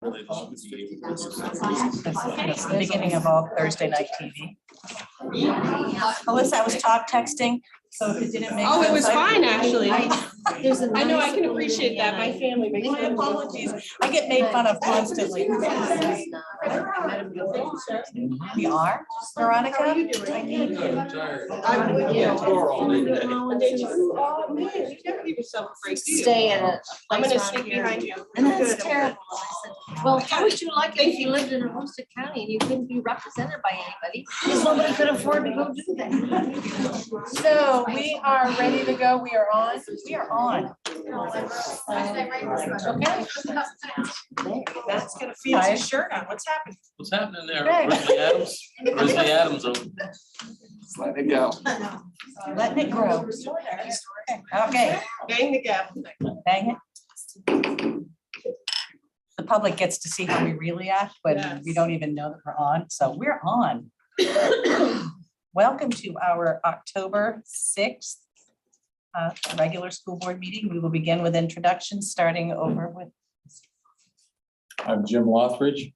It's the beginning of all Thursday night TV. Alyssa, I was texting, so if it didn't make sense. Oh, it was fine, actually. I know, I can appreciate that. My family makes My apologies. I get made fun of constantly. We are, Veronica? I need you. Stay in it. I'm gonna sneak behind you. And that's terrible. Well, how would you like it if you lived in a Aroostook County and you couldn't be represented by anybody? Because nobody could afford to go do that. So we are ready to go. We are on. We are on. Okay. That's gonna feel his shirt on. What's happening? What's happening there? Greg. Grizzly Adams? Grizzly Adams over. Just let it go. Letting it grow. Okay, Bang the gavel. dang it. The public gets to see how we really act, but we don't even know that we're on. So we're on. Welcome to our October 6th regular school board meeting. We will begin with introductions, starting over with I'm Jim Lothridge.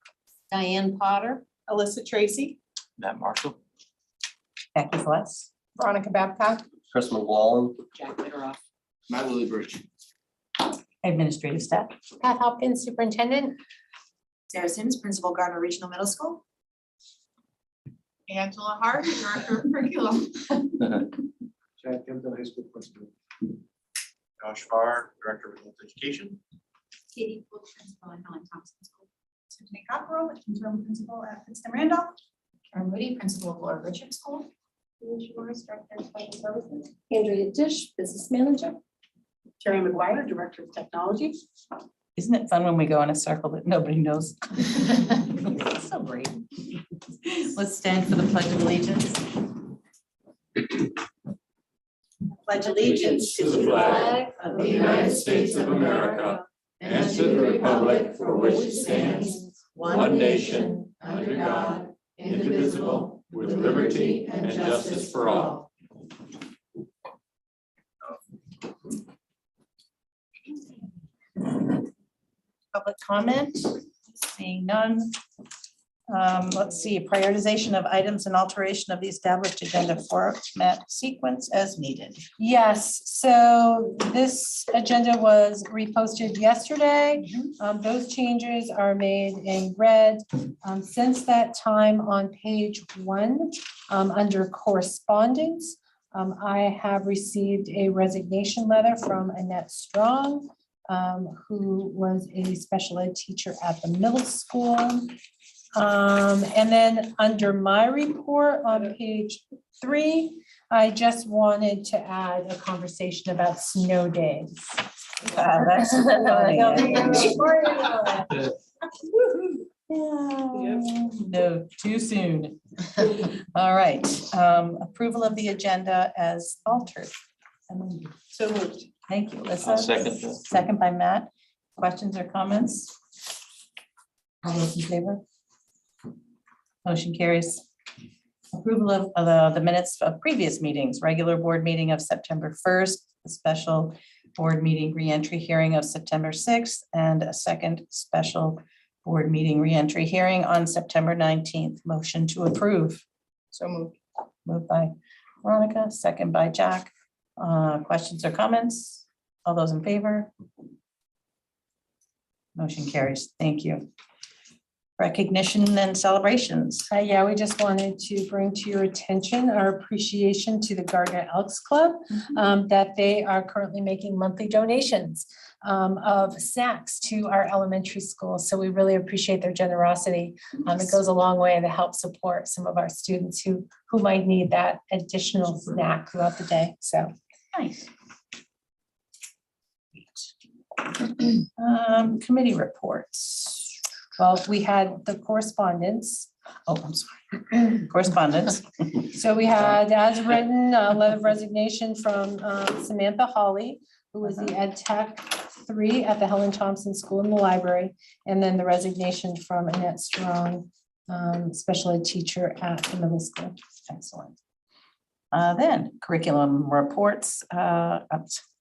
Diane Potter. Alyssa Tracy. Matt Marshall. Becky Fless. Veronica Babcock. Chris McWallen. Jack Litteroff. Matt Lillibridge. Administrative staff. Pat Hopkins, Superintendent. Sarah Sims, Principal, Gardner Regional Middle School. Angela Hart, Director of Curriculum. Chad Kempton, High School Principal. Josh Farr, Director of Adult Education. Katie Poole, Principal at Helen Thompson School. Tiffany Cockrell, interim principal at Princeton Randolph. Karen Moody, Principal of Laura Richard School. Morris, Director of Special Services. Andrea Dish, Business Manager. Terry McGuire, Director of Technology. Isn't it fun when we go in a circle that nobody knows? So great. Let's stand for the Pledge of Allegiance. Pledge allegiance to the flag of the United States of America and to the republic for which it stands, one nation, under God, indivisible, with liberty and justice for all. Public comment, seeing none. Let's see, prioritization of items and alteration of the established agenda format sequence as needed. Yes, so this agenda was reposted yesterday. Those changes are made in red. Since that time on page 1, under correspondence, I have received a resignation letter from Annette Strong, who was a special ed teacher at the middle school. And then under my report on page 3, I just wanted to add a conversation about snow days. That's funny. No, too soon. All right, approval of the agenda as altered. So moved. Thank you, Alyssa. I'll second that. Second by Matt. Questions or comments? All those in favor? Motion carries. Approval of the minutes of previous meetings, regular board meeting of September 1st, a special board meeting reentry hearing of September 6th, and a second special board meeting reentry hearing on September 19th. Motion to approve. So moved. Moved by Veronica, second by Jack. Questions or comments? All those in favor? Motion carries. Thank you. Recognition and celebrations. Yeah, we just wanted to bring to your attention our appreciation to the Gardner Elks Club, that they are currently making monthly donations of snacks to our elementary schools. So we really appreciate their generosity. It goes a long way to help support some of our students who might need that additional snack throughout the day. So Nice. Committee reports. well, we had the correspondence. Oh, I'm sorry. Correspondence. So we had, as written, a letter of resignation from Samantha Hawley, who was the Ed Tech 3 at the Helen Thompson School in the library, and then the resignation from Annette Strong, special ed teacher at the middle school. Excellent. Then curriculum reports.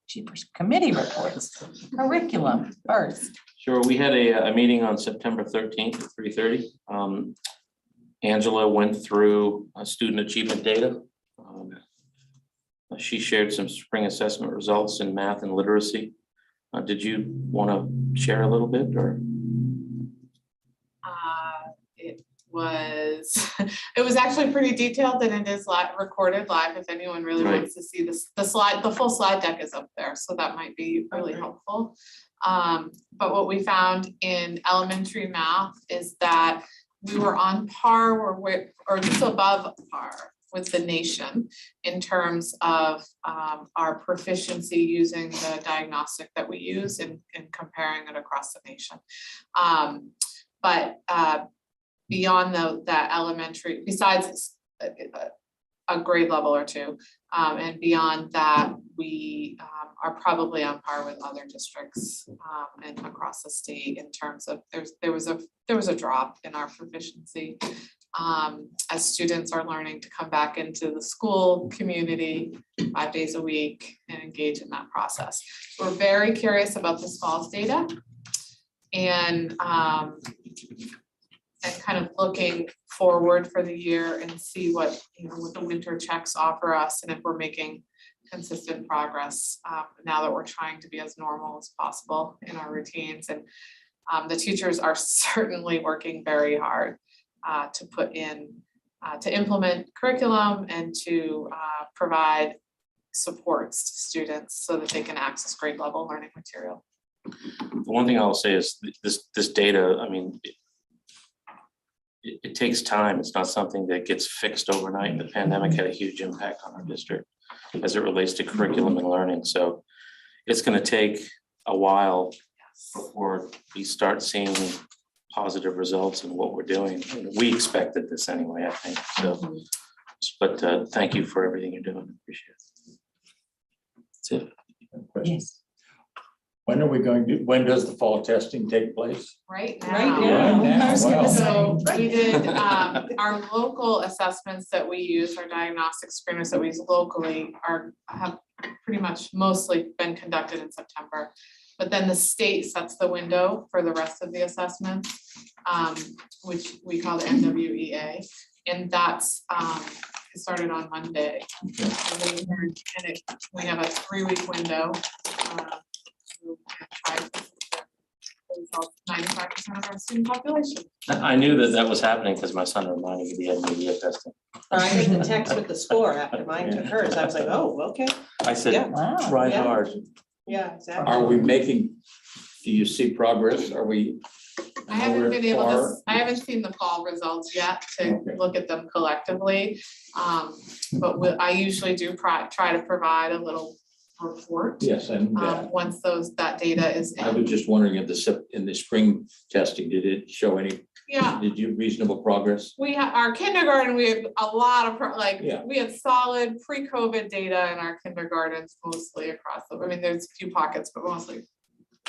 Jeepers, committee reports, curriculum first. Sure, we had a meeting on September 13th at 3:30. Angela went through student achievement data. She shared some spring assessment results in math and literacy. Did you want to share a little bit or? It was, it was actually pretty detailed and it is live, recorded live if anyone really Right. wants to see this. The slide, the full slide deck is up there, so that might be really helpful. But what we found in elementary math is that we were on par or just above par with the nation in terms of our proficiency using the diagnostic that we use in comparing it across the nation. But beyond that elementary, besides a grade level or two, and beyond that, we are probably on par with other districts and across the state in terms of there was a drop in our proficiency as students are learning to come back into the school community 5 days a week and engage in that process. We're very curious about this fall's data and kind of looking forward for the year and see what, what the winter checks offer us and if we're making consistent progress now that we're trying to be as normal as possible in our routines. And the teachers are certainly working very hard to put in, to implement curriculum and to provide supports to students so that they can access grade level learning material. The one thing I'll say is this data, I mean, it takes time. It's not something that gets fixed overnight. The pandemic had a huge impact on our district as it relates to curriculum and learning. So it's going to take a while before we start seeing positive results in what we're doing. And we expected this anyway, I think. So, but thank you for everything you're doing. Appreciate it. That's it. Yes. When are we going to, when does the fall testing take place? Right now. Right now. Right now, I was gonna wow. say. So we did our local assessments that we use, our diagnostic screeners that we use locally have pretty much mostly been conducted in September. But then the state sets the window for the rest of the assessments, which we call the MWEA. And that's it started on Monday. And we have a 3-week window. 95% of our student population. I knew that was happening because my son reminded me the MDA testing. I got the text with the score after mine took hers. I was like, oh, okay. I said, Yeah. Wow. try Yeah. hard. Yeah, exactly. Are we making, do you see progress? Are we? I haven't been able to, far? I haven't seen the fall results yet to Okay. look at them collectively. But I usually do try to provide a little report. Yes, and Once that data is I in. was just wondering if in the spring testing, did it show any, Yeah, did you reasonable progress? we have our kindergarten, we have a lot of, Yeah. we had solid pre-COVID data in our kindergartens mostly across I mean, there's a few pockets, but mostly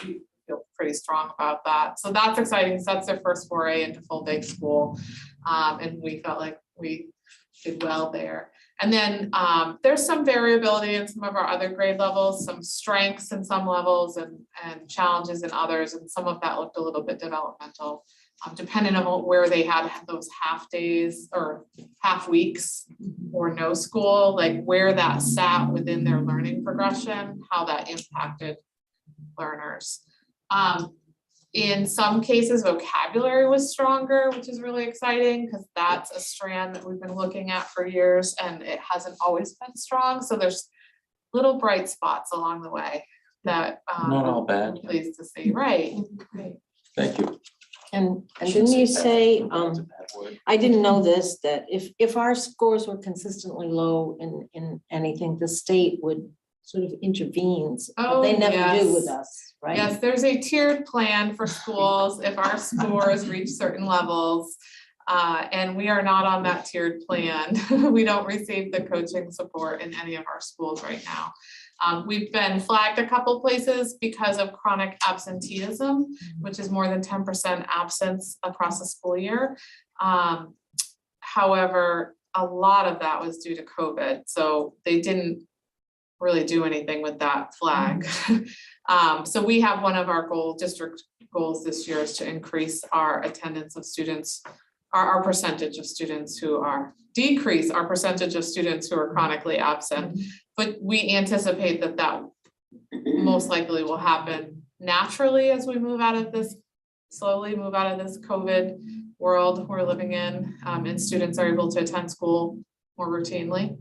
we feel pretty strong about that. So that's exciting, because that's their first foray into full day school. And we felt like we did well there. And then there's some variability in some of our other grade levels, some strengths in some levels and challenges in others. And some of that looked a little bit developmental, depending on where they had those half days or half weeks or no school, like where that sat within their learning progression, how that impacted learners. In some cases, vocabulary was stronger, which is really exciting because that's a strand that we've been looking at for years and it hasn't always been strong. So there's little bright spots along the way that Not all bad. I'm pleased to see. Right. Thank you. And didn't you say, That's a bad word. I didn't know this, that if our scores were consistently low in anything, the state would sort of intervenes, but they Oh, never do yes. with us, right? Yes, there's a tiered plan for schools if our scores reach certain levels. And we are not on that tiered plan. We don't receive the coaching support in any of our schools right now. We've been flagged a couple places because of chronic absenteeism, which is more than 10% absence across the school year. However, a lot of that was due to COVID. So they didn't really do anything with that flag. So we have one of our district goals this year is to increase our attendance of students, our percentage of students who are, decrease our percentage of students who are chronically absent. But we anticipate that that most likely will happen naturally as we move out of this, slowly move out of this COVID world we're living in, and students are able to attend school more routinely.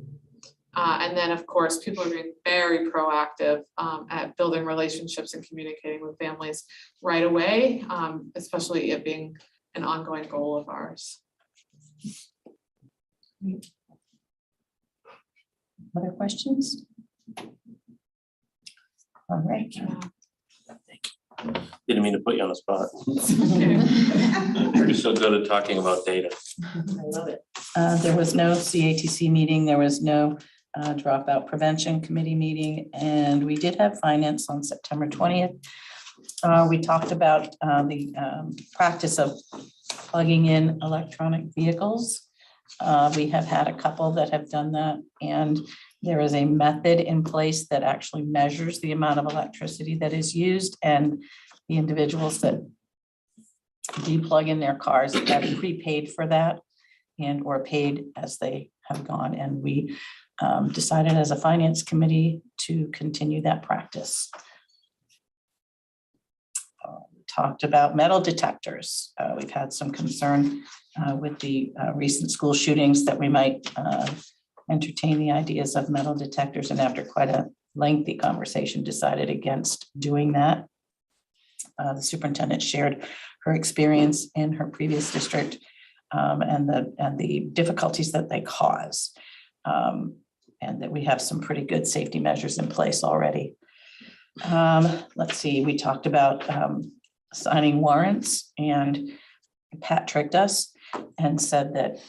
And then, of course, people are being very proactive at building relationships and communicating with families right away, especially it being an ongoing goal of ours. Other questions? All right. Didn't mean to put you on the spot. You're so good at talking about data. I love it. There was no CATC meeting, there was no dropout prevention committee meeting, and we did have finance on September 20th. We talked about the practice of plugging in electronic vehicles. We have had a couple that have done that, and there is a method in place that actually measures the amount of electricity that is used, and the individuals that do plug in their cars have prepaid for that and or paid as they have gone. And we decided as a finance committee to continue that practice. Talked about metal detectors. We've had some concern with the recent school shootings that we might entertain the ideas of metal detectors, and after quite a lengthy conversation decided against doing that. The superintendent shared her experience in her previous district and the difficulties that they cause. And that we have some pretty good safety measures in place already. Let's see, we talked about signing warrants, and Pat tricked us and said that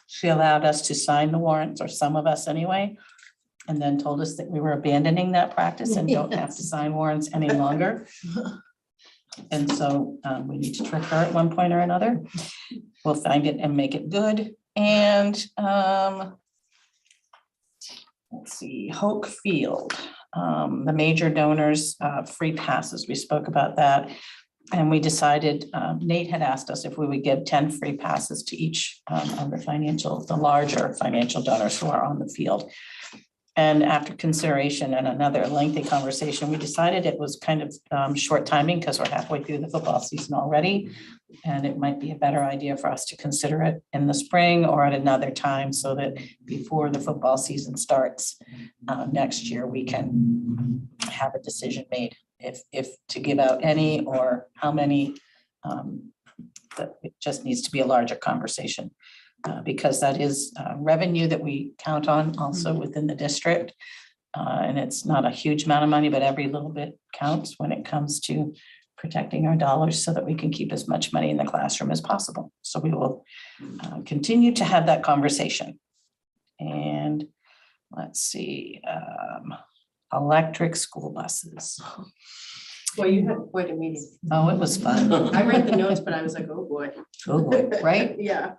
she allowed us to sign the warrants, or some of us anyway, and then told us that we were abandoning that practice and don't have to sign warrants any longer. And so we need to trick her at one point or another. We'll find it and make it good. And let's see, Hoke Field, the major donors, free passes. We spoke about that. And we decided, Nate had asked us if we would give 10 free passes to each of the larger financial donors who are on the field. And after consideration and another lengthy conversation, we decided it was kind of short timing because we're halfway through the football season already. And it might be a better idea for us to consider it in the spring or at another time, so that before the football season starts next year, we can have a decision made if to give out any or how many. That it just needs to be a larger conversation. Because that is revenue that we count on also within the district. And it's not a huge amount of money, but every little bit counts when it comes to protecting our dollars so that we can keep as much money in the classroom as possible. So we will continue to have that conversation. And let's see, electric school buses. Well, you had quite a meeting. Oh, it was fun. I read the notes, but I was like, oh, boy. Oh, boy, right? Yeah.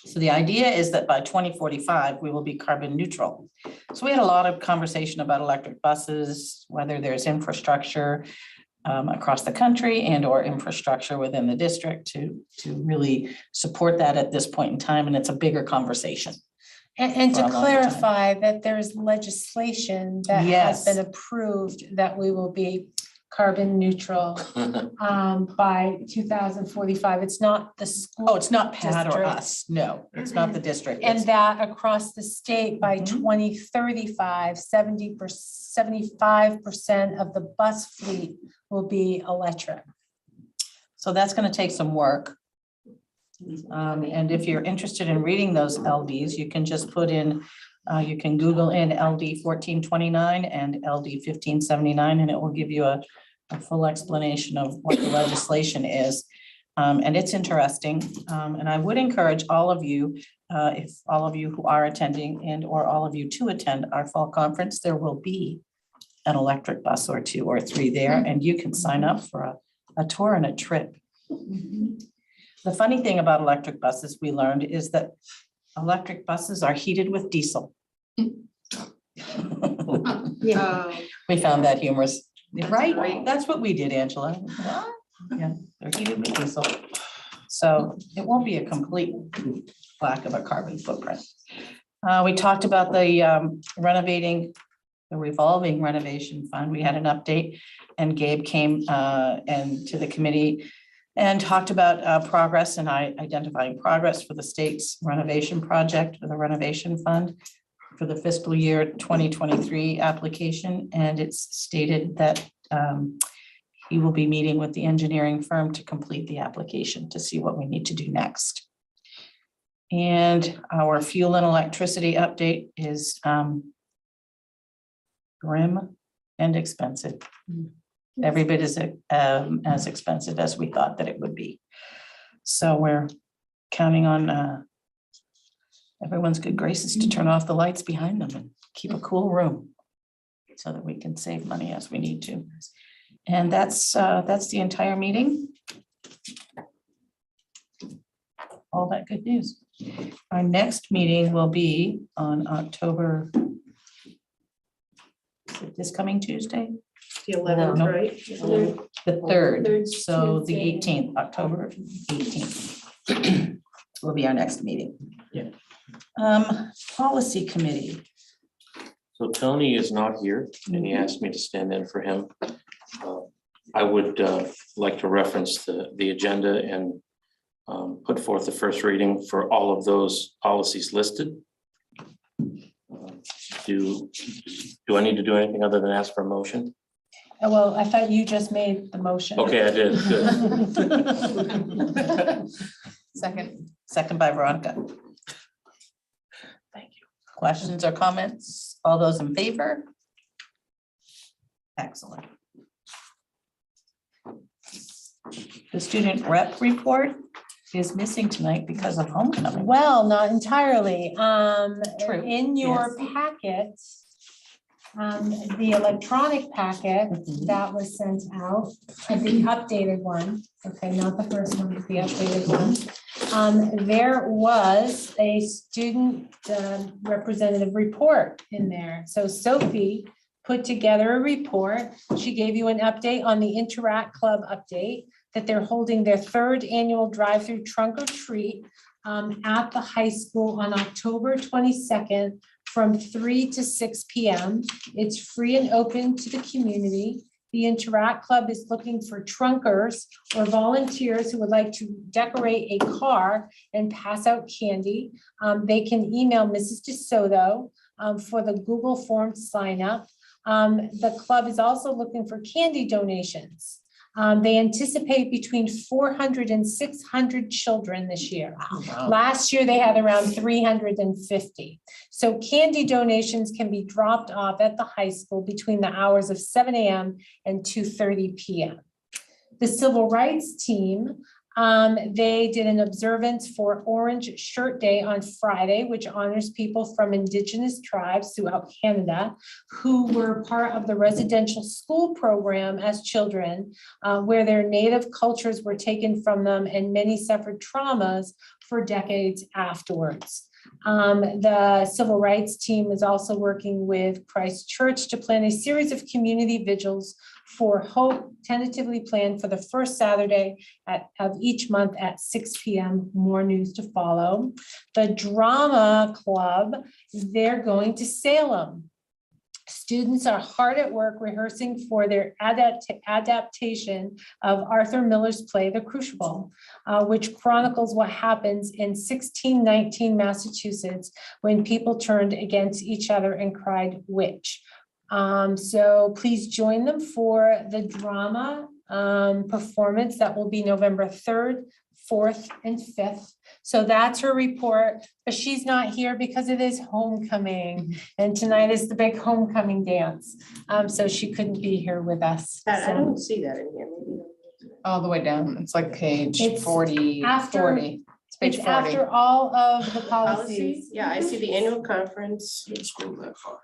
So the idea is that by 2045, we will be carbon neutral. So we had a lot of conversation about electric buses, whether there's infrastructure across the country and or infrastructure within the district to really support that at this point in time. And it's a bigger conversation. And For a to long clarify that there's legislation that has Yes. been approved that we will be carbon neutral by 2045. It's not the school. Oh, it's not Pat or district. us. No, it's not the district. And It's- that across the state by Mhm. 2035, 75% of the bus fleet will be electric. So that's going to take some work. And if you're interested in reading those LDs, you can just put in, you can Google in LD 1429 and LD 1579, and it will give you a full explanation of what the legislation is. And it's interesting. And I would encourage all of you, if all of you who are attending and or all of you to attend our fall conference, there will be an electric bus or 2 or 3 there, and you can sign up for a tour and a trip. The funny thing about electric buses we learned is that electric buses are heated with diesel. We found that humorous, right? great. That's what we did, Angela. What? Yeah, they're heated with diesel. So it won't be a complete lack of a carbon footprint. We talked about the renovating, the revolving renovation fund. We had an update and Gabe came and to the committee and talked about progress and identifying progress for the state's renovation project for the renovation fund for the fiscal year 2023 application. And it's stated that he will be meeting with the engineering firm to complete the application to see what we need to do next. And our fuel and electricity update is grim and expensive. Every bit as expensive as we thought that it would be. So we're counting on everyone's good graces to turn off the lights behind them and keep a cool room so that we can save money as we need to. And that's the entire meeting. All that good news. Our next meeting will be on October, is it this coming Tuesday? The 11th, No. right? The 3rd, so the 18th, October 18th will be our next meeting. Yeah. Policy committee. So Tony is not here and he asked me to stand in for him. I would like to reference the agenda and put forth the first reading for all of those policies listed. Do I need to do anything other than ask for a motion? Well, I thought you just made the motion. Okay, I did, good. Second by Veronica. Thank you. Questions or comments? All those in favor? Excellent. The student rep report is missing tonight because of homecoming. Well, not entirely. True, In your packet, the electronic packet that was sent out, the updated one, okay, not the first one, the updated one. There was a student representative report in there. So Sophie put together a report. She gave you an update on the Interact Club update, that they're holding their 3rd annual drive-through trunk or treat at the high school on October 22nd from 3 to 6 p.m. It's free and open to the community. The Interact Club is looking for trunkers or volunteers who would like to decorate a car and pass out candy. They can email Mrs. DeSoto for the Google form to sign up. The club is also looking for candy donations. They anticipate between 400 and 600 children this year. Wow. Last year, they had around 350. So candy donations can be dropped off at the high school between the hours of 7 a.m. and 2:30 p.m. The Civil Rights team, they did an observance for Orange Shirt Day on Friday, which honors people from Indigenous tribes throughout Canada who were part of the residential school program as children, where their native cultures were taken from them and many suffered traumas for decades afterwards. The Civil Rights team is also working with Christ Church to plan a series of community vigils for Hope, tentatively planned for the first Saturday of each month at 6 p.m. More news to follow. The Drama Club, they're going to Salem. Students are hard at work rehearsing for their adaptation of Arthur Miller's play, The Crucible, which chronicles what happens in 1619 Massachusetts when people turned against each other and cried witch. So please join them for the drama performance that will be November 3rd, 4th, and 5th. So that's her report, but she's not here because it is homecoming. And tonight is the big homecoming dance. So she couldn't be here with us. I So don't see that in here. Maybe. All the way down. It's like page It's 40, after- 40. It's page it's 40. after all of the Policy, policies. yeah, I see the annual conference. Didn't scroll that far.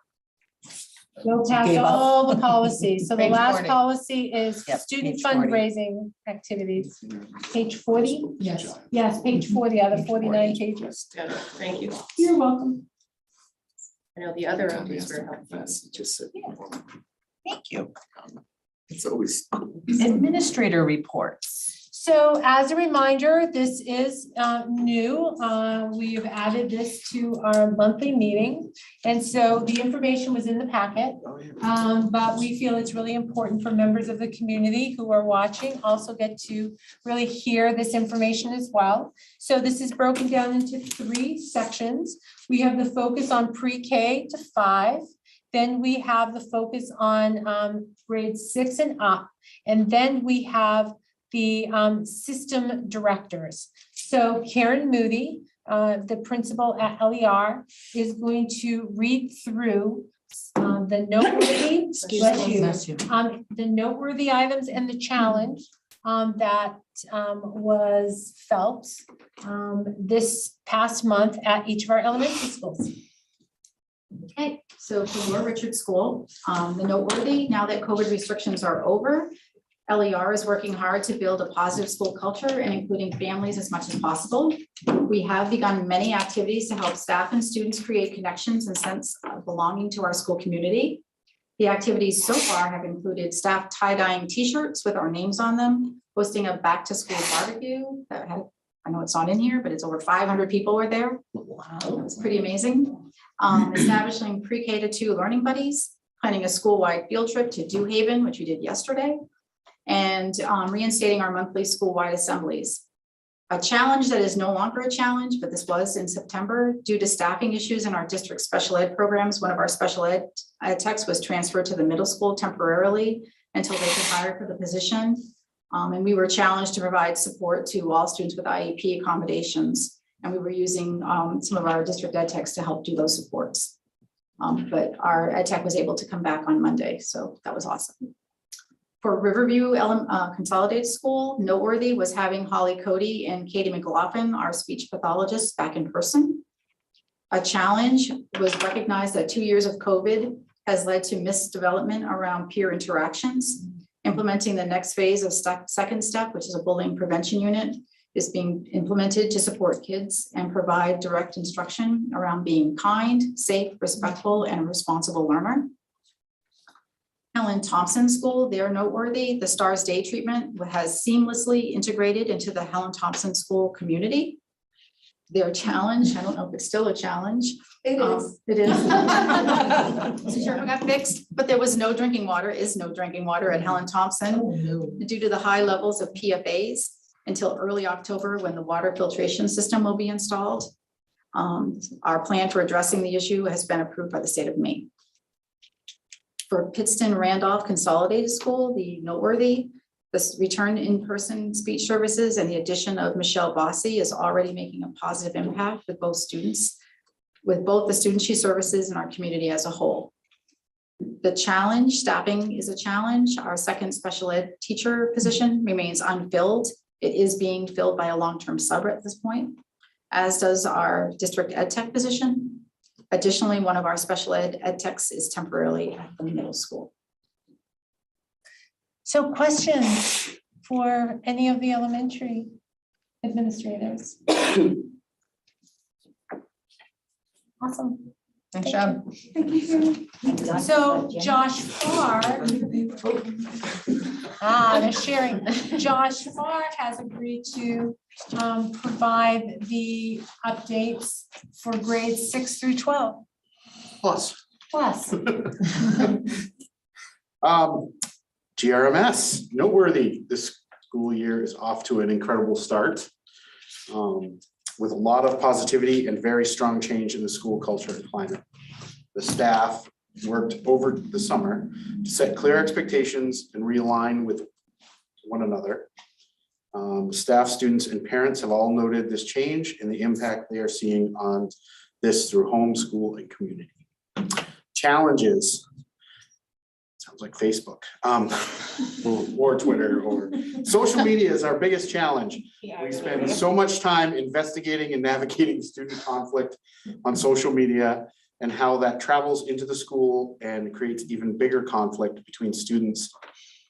Go past Gave up. all the policies. So the Page last 40. policy is Yep, student page 40. fundraising activities. Page 40? Yes. Yes, page 40 out of 49 pages. Got it. Thank you. You're welcome. I know the other was very helpful. Thank you. It's always. Administrator reports. So as a reminder, this is new. We have added this to our monthly meeting. And so the information was in the packet. But we feel it's really important for members of the community who are watching also get to really hear this information as well. So this is broken down into 3 sections. We have the focus on pre-K to 5. Then we have the focus on grades 6 and up. And then we have the system directors. So Karen Moody, the principal at LER, is going to read through the noteworthy, bless you, the noteworthy items and the challenge that was felt this past month at each of our elementary schools. Okay, so for Lower Richard School, the noteworthy, now that COVID restrictions are over, LER is working hard to build a positive school culture and including families as much as possible. We have begun many activities to help staff and students create connections and sense of belonging to our school community. The activities so far have included staff tie-dyeing t-shirts with our names on them, hosting a back-to-school barbecue that had, I know it's not in here, but it's over 500 people were there. Wow, it was pretty amazing. Establishing pre-K to 2 learning buddies, planning a school-wide field trip to Dew Haven, which we did yesterday, and reinstating our monthly school-wide assemblies. A challenge that is no longer a challenge, but this was in September, due to staffing issues in our district special ed programs, one of our special ed techs was transferred to the middle school temporarily until they could hire for the position. And we were challenged to provide support to all students with IEP accommodations. And we were using some of our district ed techs to help do those supports. But our ed tech was able to come back on Monday, so that was awesome. For Riverview Consolidated School, noteworthy was having Holly Cody and Katie McLaughlin, our speech pathologists, back in person. A challenge was recognized that 2 years of COVID has led to missed development around peer interactions. Implementing the next phase of second step, which is a bullying prevention unit, is being implemented to support kids and provide direct instruction around being kind, safe, respectful, and a responsible learner. Helen Thompson School, they're noteworthy. The STARS Day treatment has seamlessly integrated into the Helen Thompson School community. Their challenge, I don't know if it's still a challenge. It is. It is. So sure, got fixed, but there was no drinking water, is no drinking water at Helen Thompson due to the high levels of PFAS until early October when the water filtration system will be installed. Our plan for addressing the issue has been approved by the state of Maine. For Pittston Randolph Consolidated School, the noteworthy, this return in-person speech services and the addition of Michelle Bossy is already making a positive impact with both students, with both the students she services and our community as a whole. The challenge, staffing is a challenge. Our second special ed teacher position remains unfilled. It is being filled by a long-term sub at this point, as does our district ed tech position. Additionally, one of our special ed techs is temporarily at the middle school. So questions for any of the elementary administrators? Awesome. Nice job. So Josh Farr, they're sharing. Josh Farr has agreed to provide the updates for grades 6 through 12. Plus. GRMS, noteworthy. This school year is off to an incredible start with a lot of positivity and very strong change in the school culture and climate. The staff worked over the summer to set clear expectations and realign with one another. Staff, students, and parents have all noted this change and the impact they are seeing on this through home, school, and community. Challenges. Sounds like Facebook or Twitter or social media is our biggest challenge. We spend so much time investigating and navigating student conflict on social media and how that travels into the school and creates even bigger conflict between students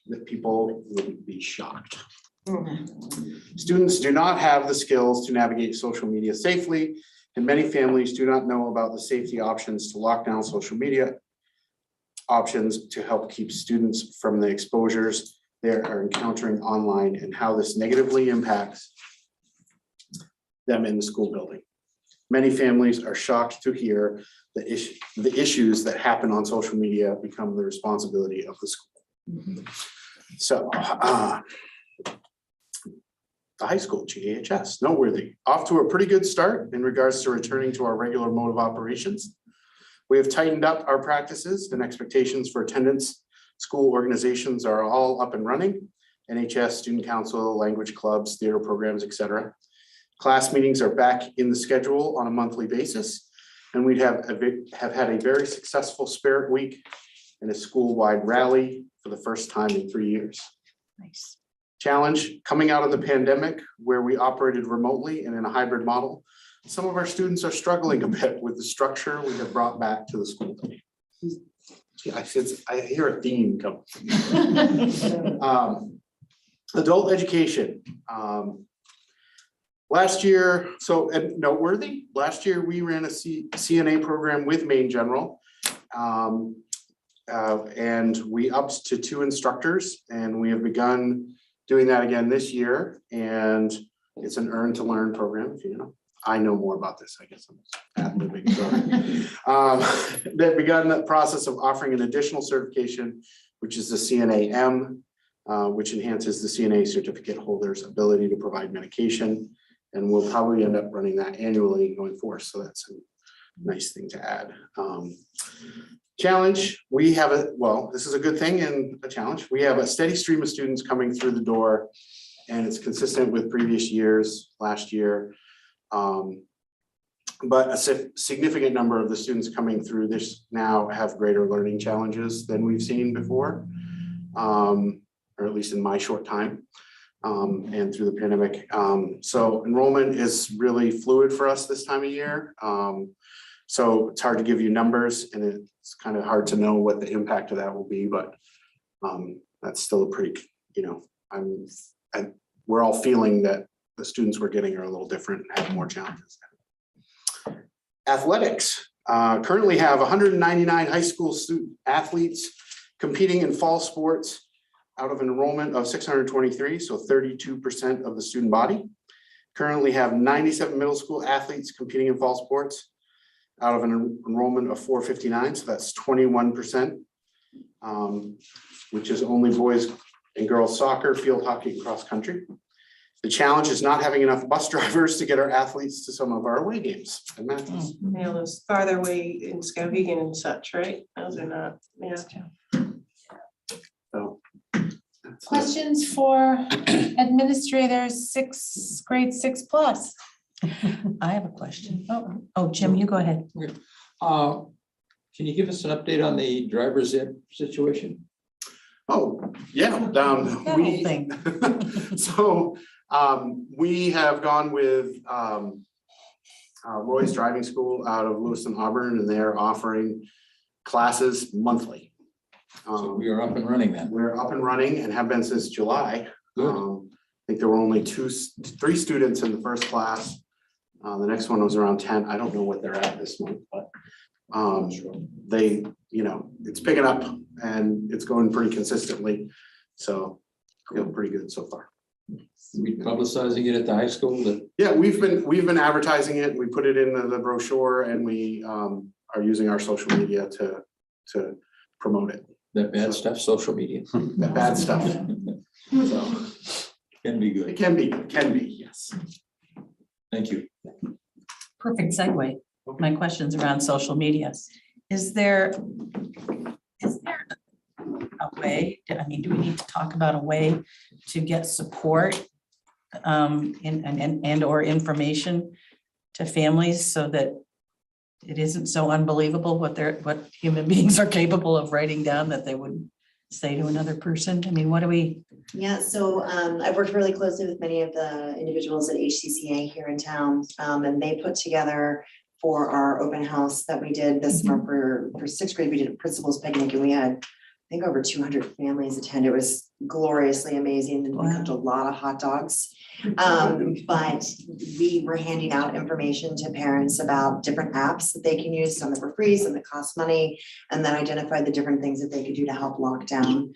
that people would be shocked. Students do not have the skills to navigate social media safely and many families do not know about the safety options to lock down social media options to help keep students from the exposures they are encountering online and how this negatively impacts them in the school building. Many families are shocked to hear the issues that happen on social media become the responsibility of the school. So, the high school, GAHS, noteworthy, off to a pretty good start in regards to returning to our regular mode of operations. We have tightened up our practices and expectations for attendance. School organizations are all up and running, NHS, student council, language clubs, theater programs, etc. Class meetings are back in the schedule on a monthly basis, and we have had a very successful Spirit Week and a school-wide rally for the first time in 3 years. Nice. Challenge coming out of the pandemic where we operated remotely and in a hybrid model. Some of our students are struggling a bit with the structure we have brought back to the school day. Yeah, I hear a theme come. Adult education. Last year, and noteworthy, last year we ran a CNA program with Maine General. And we upped to 2 instructors, and we have begun doing that again this year. And it's an earn to learn program, if you know. I know more about this, I guess. They've begun the process of offering an additional certification, which is the CNA-M, which enhances the CNA certificate holder's ability to provide medication. And we'll probably end up running that annually going forward. So that's a nice thing to add. Challenge, we have this is a good thing and a challenge. We have a steady stream of students coming through the door, and it's consistent with previous years, last year. But a significant number of the students coming through this now have greater learning challenges than we've seen before, or at least in my short time, and through the pandemic. So enrollment is really fluid for us this time of year. So it's hard to give you numbers, and it's kind of hard to know what the impact of that will be, but that's still a pretty, we're all feeling that the students we're getting are a little different and have more challenges. Athletics, currently have 199 high school student athletes competing in fall sports out of an enrollment of 623, so 32% of the student body. Currently have 97 middle school athletes competing in fall sports out of an enrollment of 459, so that's 21%, which is only boys and girls soccer, field hockey, and cross country. The challenge is not having enough bus drivers to get our athletes to some of our away games. And that's those farther away in Skowhegan and such, right? Those are not, so. Questions for administrators, grade 6+. I have a question. Oh, Jim, you go ahead. Can you give us an update on the driver's ed situation? Oh, yeah. We have gone with Roy's Driving School out of Lewiston, Auburn, and they're offering classes monthly. So we are up and running then. We're up and running and have been since July. Good. I think there were only 3 students in the first class. The next one was around 10. I don't know what they're at this month, but they, it's picking up and it's going pretty consistently. So I feel pretty good so far. We publicizing it at the high school? Yeah, we've been advertising it. We put it in the brochure, and we are using our social media to promote it. That bad stuff, social media. That bad stuff. So Can be good. it can be, yes. Thank you. Perfect segue. My question's around social media. Is there a way, do we need to talk about a way to get support and or information to families so that it isn't so unbelievable what human beings are capable of writing down that they would say to another person? What do we? Yeah, so I've worked really closely with many of the individuals at HCCA here in town, and they put together for our open house that we did this summer for 6th grade. We did a principal's picnic, and we had, I think over 200 families attend. It was gloriously amazing and we cooked a lot of hot dogs. But we were handing out information to parents about different apps that they can use, some that were free, some that cost money, and then identified the different things that they could do to help lock down.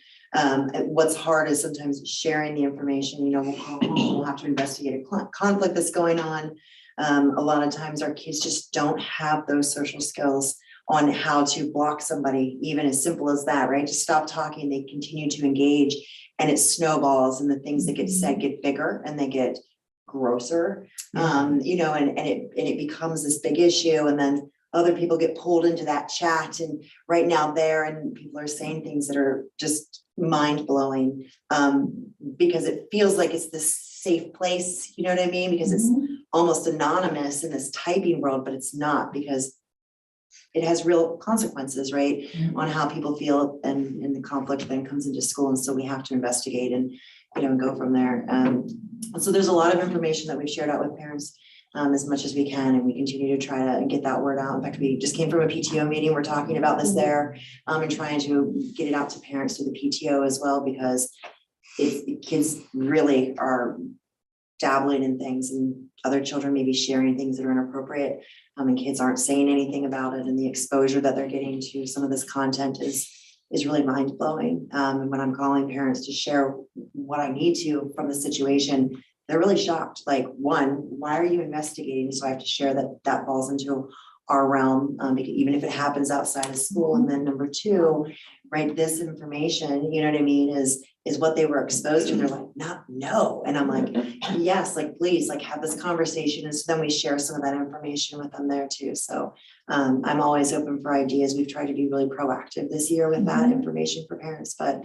What's hard is sometimes sharing the information, you know, we'll have to investigate a conflict that's going on. A lot of times our kids just don't have those social skills on how to block somebody, even as simple as that, right? Just stop talking, they continue to engage and it snowballs and the things that get said get bigger and they get grosser. You know, and it becomes this big issue and then other people get pulled into that chat and right now there and people are saying things that are just mind-blowing because it feels like it's this safe place, you know what I mean? Because it's almost anonymous in this typing world, but it's not because it has real consequences, right? On how people feel and the conflict then comes into school. And so we have to investigate and, you know, and go from there. And so there's a lot of information that we've shared out with parents as much as we can. And we continue to try to get that word out. In fact, we just came from a PTO meeting. We're talking about this there and trying to get it out to parents through the PTO as well, because if kids really are dabbling in things and other children may be sharing things that are inappropriate and kids aren't saying anything about it and the exposure that they're getting to some of this content is really mind-blowing. And when I'm calling parents to share what I need to from the situation, they're really shocked. Like, one, why are you investigating? So I have to share that falls into our realm, because even if it happens outside of school. And then number two, right, this information, you know what I mean, is what they were exposed to. They're like, no. And I'm like, yes, like, please, like, have this conversation. And so then we share some of that information with them there too. So I'm always open for ideas. We've tried to be really proactive this year with that information for parents, but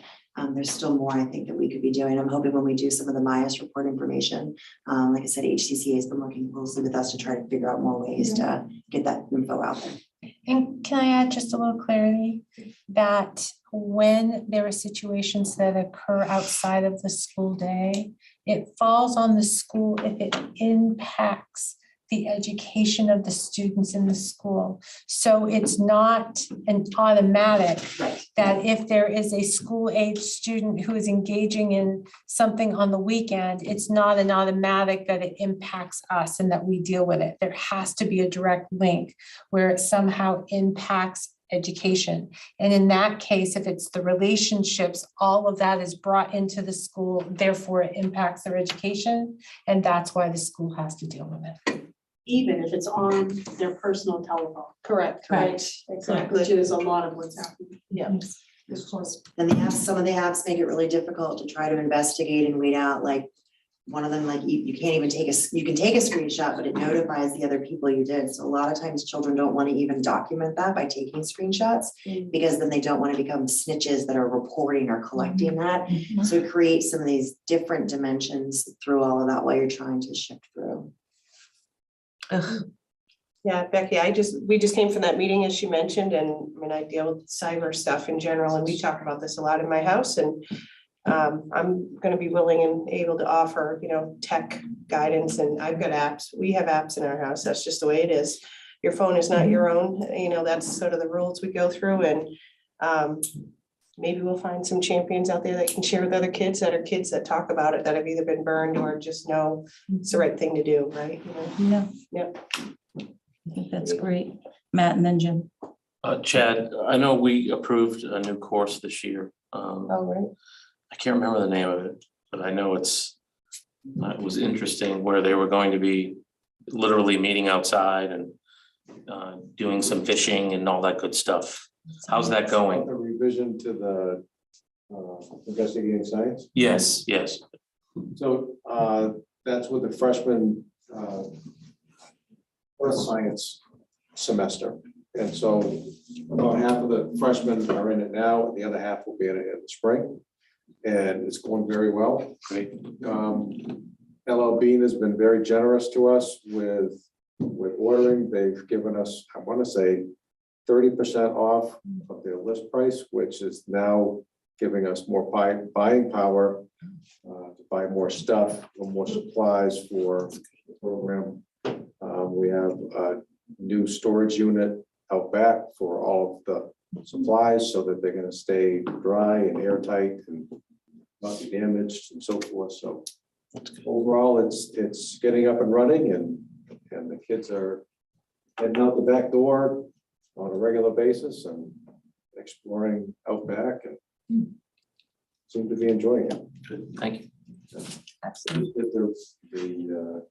there's still more I think that we could be doing. I'm hoping when we do some of the MIAS report information, like I said, HCCA has been working closely with us to try to figure out more ways to get that info out there. And can I add just a little clarity that when there are situations that occur outside of the school day, it falls on the school if it impacts the education of the students in the school. So it's not an automatic that if there is a school-age student who is engaging in something on the weekend, it's not an automatic that it impacts us and that we deal with it. There has to be a direct link where it somehow impacts education. And in that case, if it's the relationships, all of that is brought into the school, therefore it impacts their education. And that's why the school has to deal with it. Even if it's on their personal telephone. Correct. Right, exactly, which is a lot of what's happening. Yeah. And the apps, some of the apps make it really difficult to try to investigate and weed out, like one of them, like you can't even you can take a screenshot, but it notifies the other people you did. So a lot of times children don't want to even document that by taking screenshots because then they don't want to become snitches that are reporting or collecting that. So it creates some of these different dimensions through all of that while you're trying to shift through. Yeah, Becky, we just came from that meeting, as she mentioned, and I mean, I deal with cyber stuff in general, and we talk about this a lot in my house, and I'm gonna be willing and able to offer, you know, tech guidance, and I've got apps. We have apps in our house. That's just the way it is. Your phone is not your own, you know, that's sort of the rules we go through, and maybe we'll find some champions out there that can share with other kids that talk about it, that have either been burned or just know it's the right thing to do, right? You know? Yeah. Yep. I think that's great. Matt and then Jim. Chad, I know we approved a new course this year. Oh, right. I can't remember the name of it, but I know it was interesting where they were going to be literally meeting outside and doing some fishing and all that good stuff. How's that going? A revision to the investigating science. Yes. So that's with the freshman earth science semester. And so about half of the freshmen are in it now, and the other half will be in it in the spring. And it's going very well. Great. LL Bean has been very generous to us with ordering. They've given us, I want to say, 30% off of their list price, which is now giving us more buying power to buy more stuff or more supplies for the program. We have a new storage unit out back for all of the supplies so that they're gonna stay dry and airtight and not be damaged and so forth. So overall, it's getting up and running and the kids are heading out the back door on a regular basis and exploring out back and seem to be enjoying it. Good, thank you. Absolutely. Did the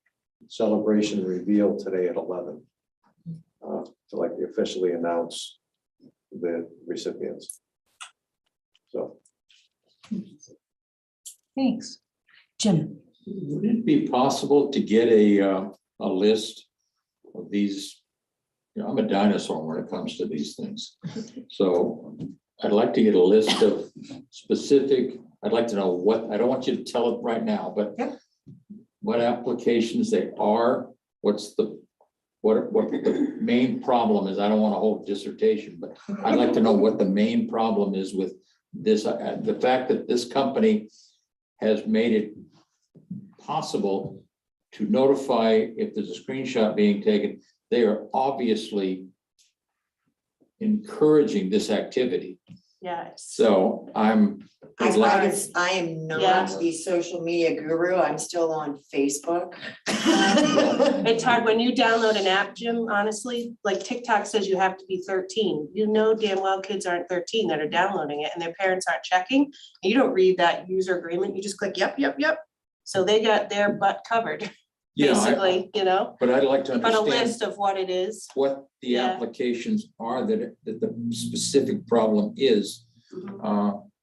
celebration reveal today at 11 to like officially announce the recipients. So Thanks. Jim? Would it be possible to get a list of these? You know, I'm a dinosaur when it comes to these things. So I'd like to get a list of specific, I'd like to know what, I don't want you to tell it right now, but what applications they are, what the main problem is. I don't want a whole dissertation, but I'd like to know what the main problem is with this, the fact that this company has made it possible to notify if there's a screenshot being taken. They are obviously encouraging this activity. Yeah. So I am not Yeah. the social media guru. I'm still on Facebook. It's hard when you download an app, Jim, honestly, like TikTok says you have to be 13. You know damn well kids aren't 13 that are downloading it and their parents aren't checking. You don't read that user agreement. You just click, yep. So they got their butt covered, basically, you know, But I'd like to but a understand list of what it is. what the Yeah. applications are that the specific problem is.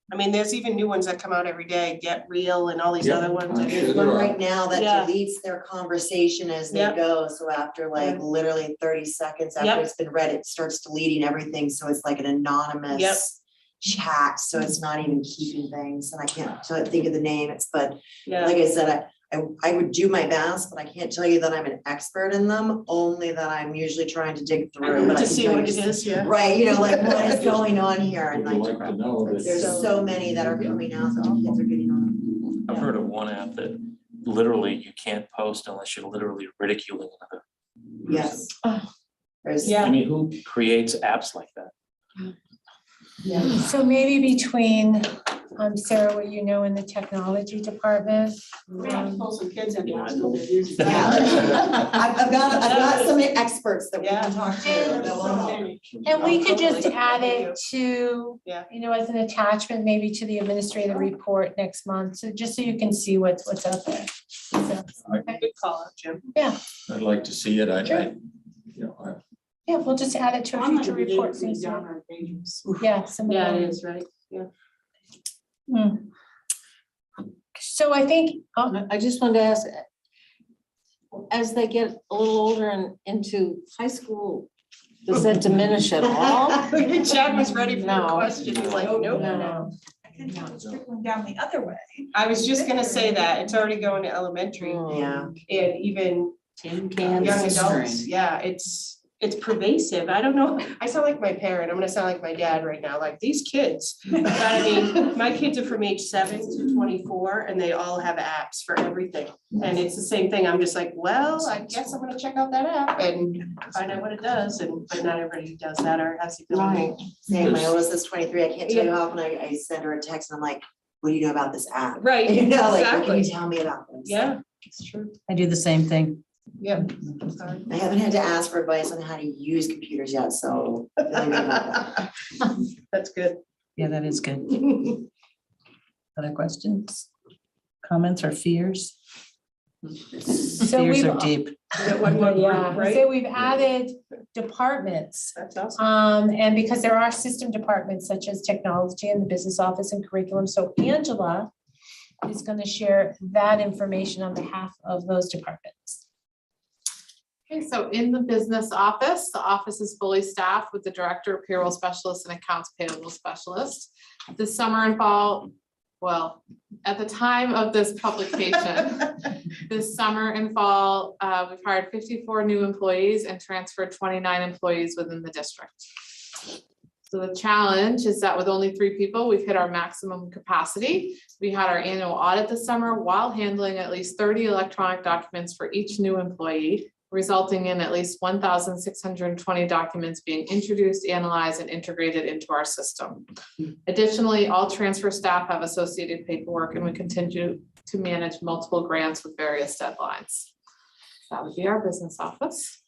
I mean, there's even new ones that come out every day, Get Real and all these Yeah, other ones. I'm I sure mean, There's one there are. right now that Yeah. deletes their conversation as they Yep. go. So after like literally 30 seconds after Yep. it's been read, it starts deleting everything. So it's like an anonymous chat. So it's not even keeping things. And I can't think of the name. But Yeah. like I said, I would do my best, but I can't tell you that I'm an expert in them, only that I'm usually trying to dig through. But I To can see tell what you it is, yeah. Right, like what is going on here? And Would like to know that. there's so many that are coming out, so all kids are getting on. I've heard of one app that literally you can't post unless you're literally ridiculing another. Yes. There's- Yeah. I mean, who creates apps like that? So maybe between, Sarah, what you know in the technology department. We have to pull some kids in there, so they're using. Yeah. I've got some experts that we can talk to. And- that will help. And we could just add it to, Yeah. as an attachment, maybe to the administrative report next month, so just so you can see what's out there. So, okay. Good call out, Jim. I'd like to see it. Sure. I Yeah, we'll just add it to a Online future video report. is so you see it. down our pages. Yeah. some of Yeah, it them. is, right? So I think, I just wanted to ask, as they get a little older and into high school, does that diminish at all? Chad was ready for the No. question. He's like, nope. No. It's trickling down the other way. I was just gonna say that. It's already going to elementary Yeah. and even Tin young cans. adults. Yeah, it's pervasive. I don't know. I sound like my parent. I'm gonna sound like my dad right now, like these kids. But I mean, my kids are from age 7 to 24 and they all have apps for everything. And it's the same thing. I'm just like, well, I guess I'm gonna check out that app and find out what it does. But not everybody does that or has the ability. Same, my oldest is 23. I can't tell you how often I send her a text and I'm like, what do you know about this app? Right, Like, what can exactly. you tell me about this? Yeah, it's true. I do the same thing. Yeah. I haven't had to ask for advice on how to use computers yet, so. feeling good about that. That's good. Yeah, that is good. Other questions? Comments or fears? so Fears we've, are deep. We got one more group, yeah, right? so we've added departments. That's awesome. And because there are system departments such as technology and the business office and curriculum, so Angela is going to share that information on behalf of those departments. Okay, so in the business office, the office is fully staffed with the director, payroll specialist, and accounts payable specialist. This summer and fall, well, at the time of this publication, this summer and fall, we've hired 54 new employees and transferred 29 employees within the district. So the challenge is that with only 3 people, we've hit our maximum capacity. We had our annual audit this summer while handling at least 30 electronic documents for each new employee. resulting in at least 1,620 documents being introduced, analyzed, and integrated into our system. Additionally, all transfer staff have associated paperwork, and we continue to manage multiple grants with various deadlines. That would be our business office.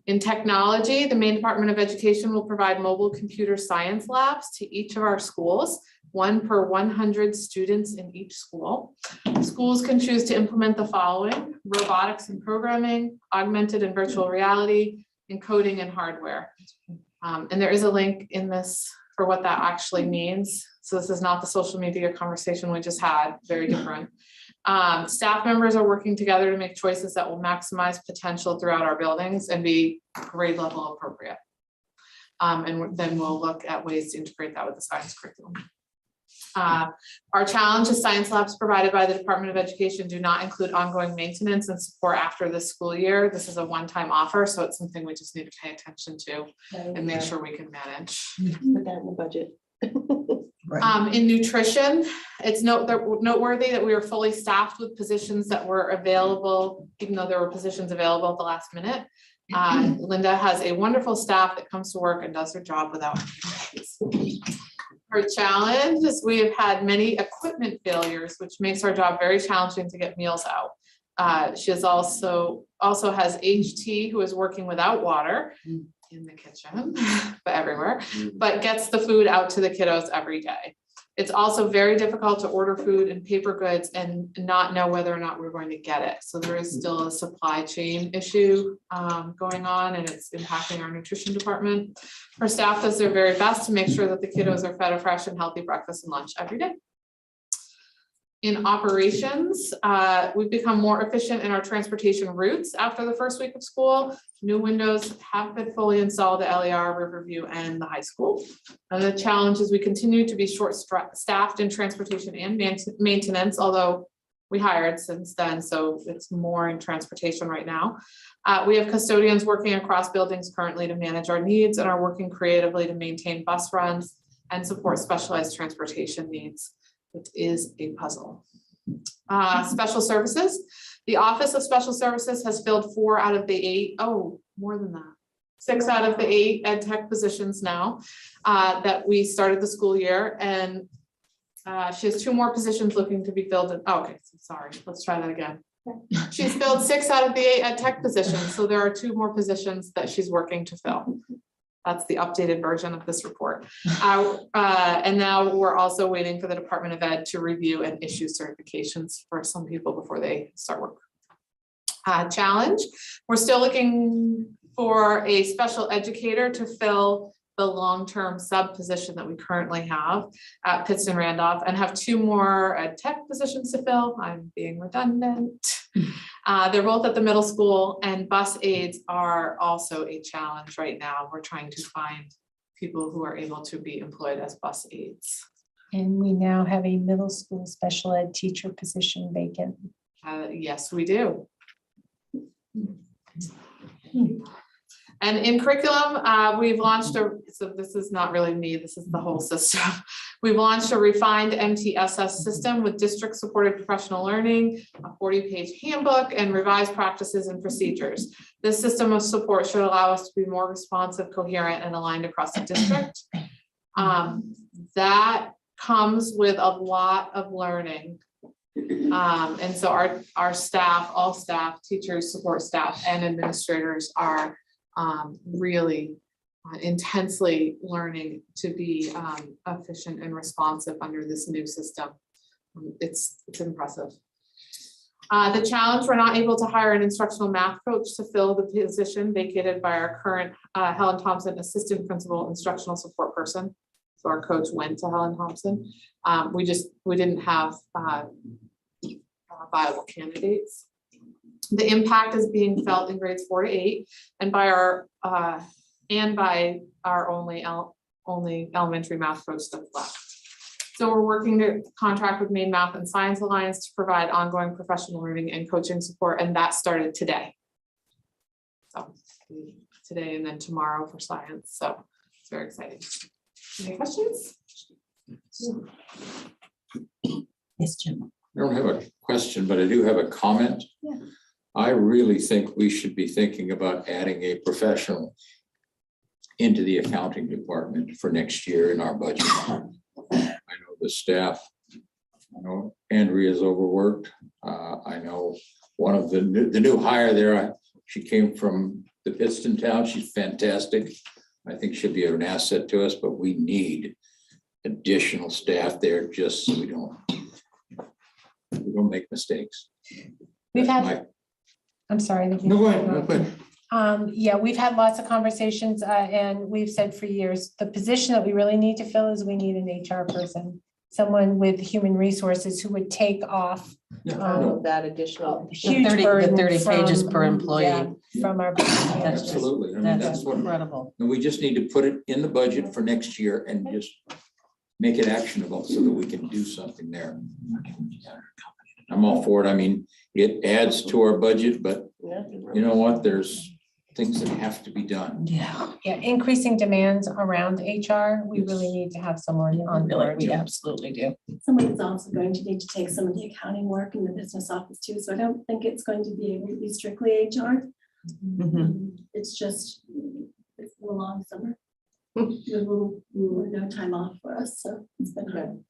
In technology, the Maine Department of Education will provide mobile computer science labs to each of our schools, 1 per 100 students in each school. Schools can choose to implement the following: robotics and programming, augmented and virtual reality, and coding and hardware. And there is a link in this for what that actually means. So this is not the social media conversation we just had, very different. Staff members are working together to make choices that will maximize potential throughout our buildings and be grade level appropriate. And then we'll look at ways to integrate that with the science curriculum. Our challenge is science labs provided by the Department of Education do not include ongoing maintenance and support after this school year. This is a one-time offer, so it's something we just need to pay attention to and make sure we can manage. Put that in the budget. In nutrition, it's noteworthy that we were fully staffed with positions that were available, even though there were positions available at the last minute. Linda has a wonderful staff that comes to work and does their job without issues. Her challenge is we have had many equipment failures, which makes our job very challenging to get meals out. She is also has HT, who is working without water in the kitchen, but everywhere, but gets the food out to the kiddos every day. It's also very difficult to order food and paper goods and not know whether or not we're going to get it. So there is still a supply chain issue going on, and it's impacting our nutrition department. Our staff does their very best to make sure that the kiddos are fed a fresh and healthy breakfast and lunch every day. In operations, we've become more efficient in our transportation routes after the first week of school. New windows have been fully installed at LER, Riverview, and the high school. And the challenge is we continue to be short-staffed in transportation and maintenance, although we hired since then, so it's more in transportation right now. We have custodians working across buildings currently to manage our needs and are working creatively to maintain bus runs and support specialized transportation needs. It is a puzzle. Special services. The Office of Special Services has filled 4 out of the 8, more than that, 6 out of the 8 ed tech positions now that we started the school year. And she has 2 more positions looking to be filled. Okay, so sorry, let's try that again. She's filled 6 out of the 8 ed tech positions. So there are 2 more positions that she's working to fill. That's the updated version of this report. And now we're also waiting for the Department of Ed to review and issue certifications for some people before they start work. Challenge, we're still looking for a special educator to fill the long-term sub position that we currently have at Pittston Randolph, and have 2 more ed tech positions to fill. I'm being redundant. They're both at the middle school, and bus aides are also a challenge right now. We're trying to find people who are able to be employed as bus aides. And we now have a middle school special ed teacher position vacant. Yes, we do. And in curriculum, we've launched so this is not really me, this is the whole system. We've launched a refined MTSS system with district supported professional learning, a 40-page handbook, and revised practices and procedures. This system of support should allow us to be more responsive, coherent, and aligned across the district. That comes with a lot of learning. And so our staff, all staff, teachers, support staff, and administrators are really intensely learning to be efficient and responsive under this new system. It's impressive. The challenge, we're not able to hire an instructional math coach to fill the position vacated by our current Helen Thompson assistant principal instructional support person. So our coach went to Helen Thompson. We didn't have viable candidates. The impact is being felt in grades 4 to 8 and by our only elementary math coach that's left. So we're working to contract with Maine Math and Science Alliance to provide ongoing professional learning and coaching support, and that started today. So today and then tomorrow for science. So it's very exciting. Any questions? Yes, Jim. I don't have a question, but I do have a comment. Yeah. I really think we should be thinking about adding a professional into the accounting department for next year in our budget. I know the staff, I know Andrea's overworked. I know one of the new hire there, she came from the Pittston town. She's fantastic. I think she'll be an asset to us, but we need additional staff there just so we don't make mistakes. We've That's had, I'm sorry. No, go ahead, no, go ahead. Yeah, we've had lots of conversations, and we've said for years, the position that we really need to fill is we need an HR person. Someone with human resources who would take off That additional. huge 30 burden 30 pages from- per employee. yeah, From our. That's just- Absolutely. I mean, That's that's what, incredible. and we just need to put it in the budget for next year and just make it actionable so that we can do something there. I'm all for it. I mean, it adds to our budget, but you know what? There's things that have to be done. Yeah, Yeah, increasing demands around HR, we really need to have someone on really, board. we absolutely do. Someone is also going to need to take some of the accounting work in the business office too, so I don't think it's going to be able to be strictly HR. Mhm. It's just, it's a long summer. With little, no time off for us, so it's been good.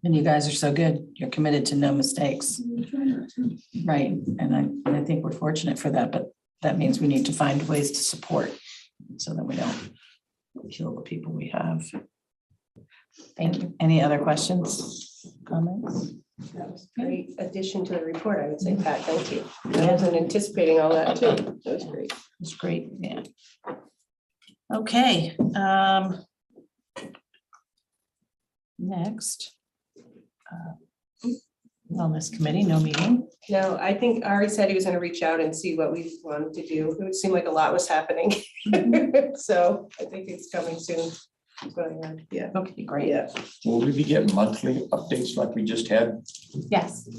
And you guys are so good. You're committed to no mistakes. We try not to. Right, and I think we're fortunate for that, but that means we need to find ways to support so that we don't kill the people we have. Thank you. Any other questions, comments? That was a great addition to the report, I would say, Pat, thank you. I wasn't anticipating all that too. That was great. It's great, yeah. Okay, next. Wellness committee, no meeting. No, I think Ari said he was gonna reach out and see what we wanted to do. It would seem like a lot was happening. So I think it's coming soon. Going on, yeah. Okay, great. Yeah. Will we be getting monthly updates like we just had? Yes,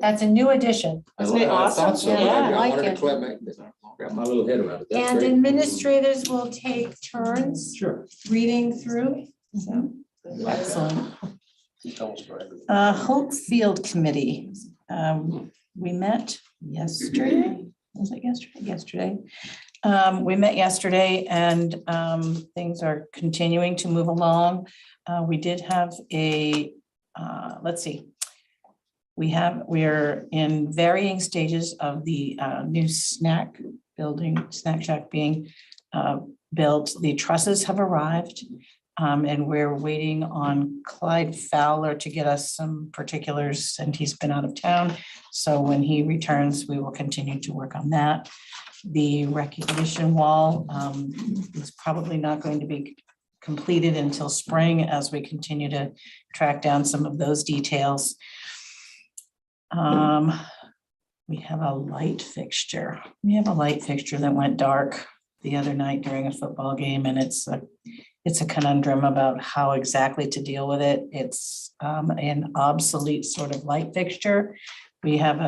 that's a new addition. Isn't it I thought awesome? so. Yeah, I I like wanted it. to grab my little head around it. That's And great. administrators will take turns Sure. reading through. So Excellent. Hope Field Committee, we met yesterday, was it yesterday? Yesterday. We met yesterday and things are continuing to move along. We did have a, let's see. We're in varying stages of the new snack shack being built. The trusses have arrived. And we're waiting on Clyde Fowler to get us some particulars, and he's been out of town. So when he returns, we will continue to work on that. The recognition wall is probably not going to be completed until spring as we continue to track down some of those details. We have a light fixture. We have a light fixture that went dark the other night during a football game, and it's a conundrum about how exactly to deal with it. It's an obsolete sort of light fixture. We have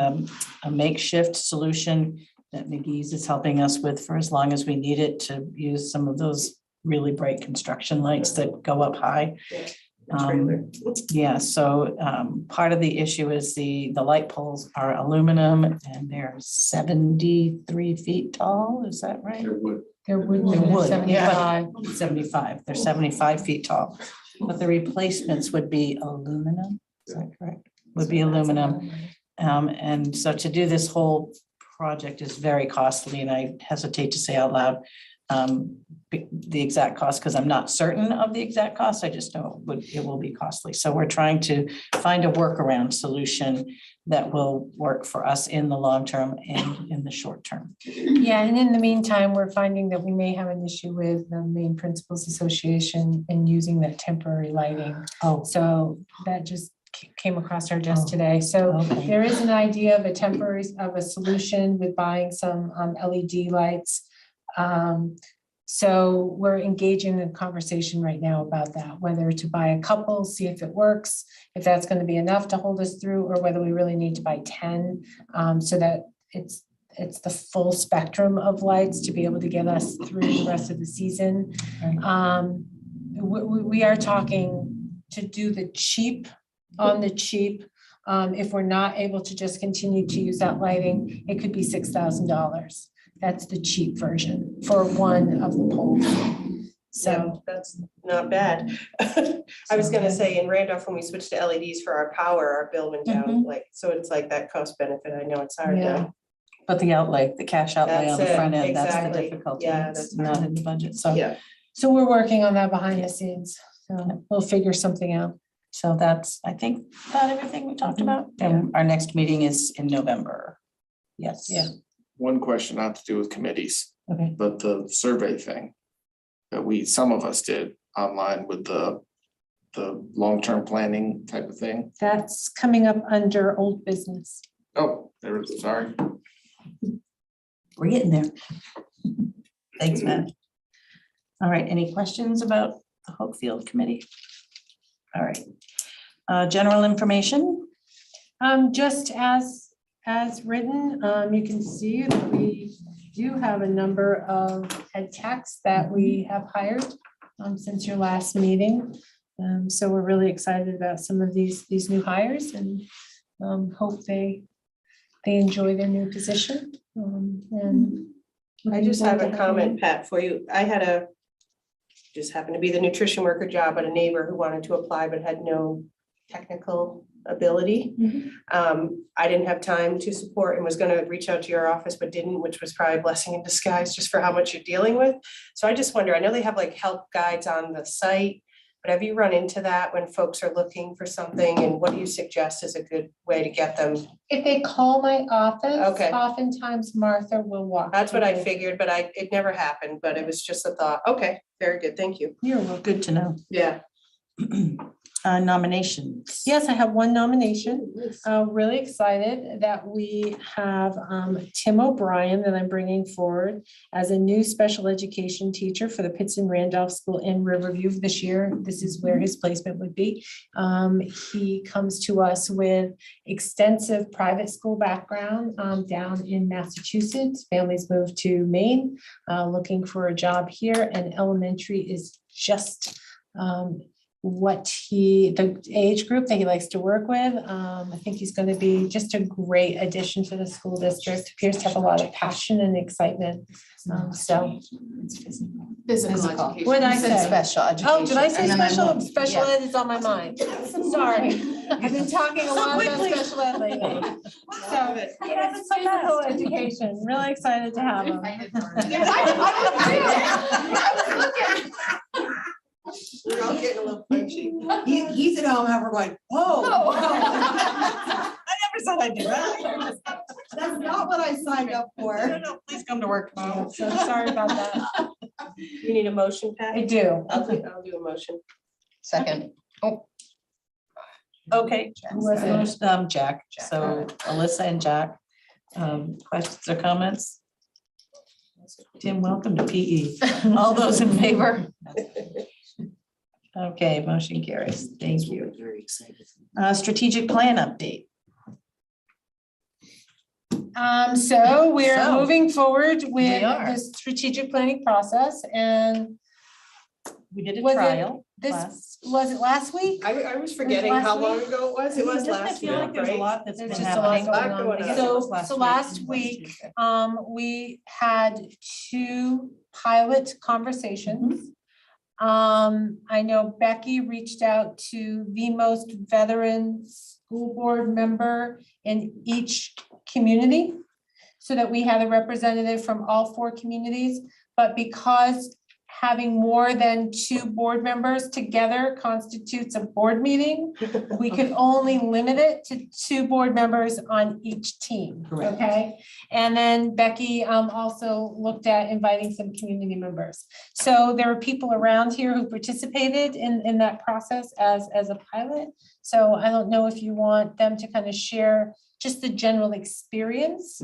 a makeshift solution that McGee's is helping us with for as long as we need it to use some of those really bright construction lights that go up high. Yeah, so part of the issue is the light poles are aluminum and they're 73 feet tall, is that right? there would They be would, 75. 75, they're 75 feet tall, but the replacements would be aluminum, is that correct? Would be aluminum. And so to do this whole project is very costly, and I hesitate to say out loud the exact cost, because I'm not certain of the exact cost. I just know it will be costly. So we're trying to find a workaround solution that will work for us in the long term and in the short term. Yeah, and in the meantime, we're finding that we may have an issue with the Maine Principals Association and using that temporary lighting. Oh, So that just came across our desk today. So okay. there is an idea of a solution with buying some LED lights. So we're engaging in a conversation right now about that, whether to buy a couple, see if it works, if that's going to be enough to hold us through, or whether we really need to buy 10, so that it's the full spectrum of lights to be able to get us through the rest of the season. We are talking to do the cheap, If we're not able to just continue to use that lighting, it could be $6,000. That's the cheap version for one of the poles. So, That's not bad. I was gonna say in Randolph, when we switched to LEDs for our power, our bill went down, like, so it's like that cost benefit. I know it's hard Yeah. to. But the outlay, the cash outlay on the That's it, front end, that's the exactly. difficulty. Yeah, It's that's not in the budget, so. Yeah. so we're working on that behind the scenes. So we'll figure something out. So that's, I think, about everything we talked about. And our next meeting is in November. Yes. Yeah. One question not to do with committees, Okay. but the survey thing that some of us did online with the long-term planning type of thing. That's coming up under old business. Oh, sorry. We're getting there. Thanks, Matt. All right, any questions about the Hopefield Committee? All right. General information? Just as written, you can see that we do have a number of ed techs that we have hired since your last meeting. So we're really excited about some of these new hires and hope they enjoy their new position. And I just have a comment, Pat, for you. I had just happened to be the nutrition worker job, but a neighbor who wanted to apply but had no technical ability. I didn't have time to support and was gonna reach out to your office, but didn't, which was probably a blessing in disguise just for how much you're dealing with. So I just wonder, I know they have like help guides on the site, but have you run into that when folks are looking for something, and what do you suggest is a good way to get them? If they call my office, Okay. oftentimes Martha will walk. That's what I people. figured, but it never happened, but it was just a thought. Okay, very good, thank you. You're well, good to know. Yeah. Nominations. Yes, I have one nomination. Really excited that we have Tim O'Brien that I'm bringing forward as a new special education teacher for the Pittston Randolph School in Riverview this year. This is where his placement would be. He comes to us with extensive private school background down in Massachusetts. Families moved to Maine, looking for a job here, and elementary is just what the age group that he likes to work with. I think he's going to be just a great addition to the school district. Appears to have a lot of passion and excitement. So Physical education. what did I say? Special education. Oh, did I say And then special ed is on my mind? Sorry, I've been talking a lot about special ed lately. So it's physical education, really excited to have him. We're all getting a little punchy. He's at home, we're going, whoa. I never said I'd do that. That's not what I signed up for. No, please come to work tomorrow. So sorry about that. You need a motion, Pat? I do. I'll do a motion. Second. Oh. Okay. Who was it? Jack. So Alyssa and Jack. Questions or comments? Tim, welcome to PE. All those in favor? Okay, motion carries. Thank you. Very excited. Strategic plan update. So we're So, moving forward with are. the strategic planning process, and We did a Was it trial. was it last week? I was forgetting last how long week? ago it was. It was Doesn't last feel like week, there's a right? lot that's There's been just a lot happening. going Lot on. going on. I guess it was So last last week. week, Tuesday. we had 2 pilot conversations. I know Becky reached out to the most veteran school board member in each community so that we had a representative from all 4 communities. But because having more than 2 board members together constitutes a board meeting, we could only limit it to 2 board members on each team. Correct. Okay, and then Becky also looked at inviting some community members. So there were people around here who participated in that process as a pilot. So I don't know if you want them to kind of share just the general experience.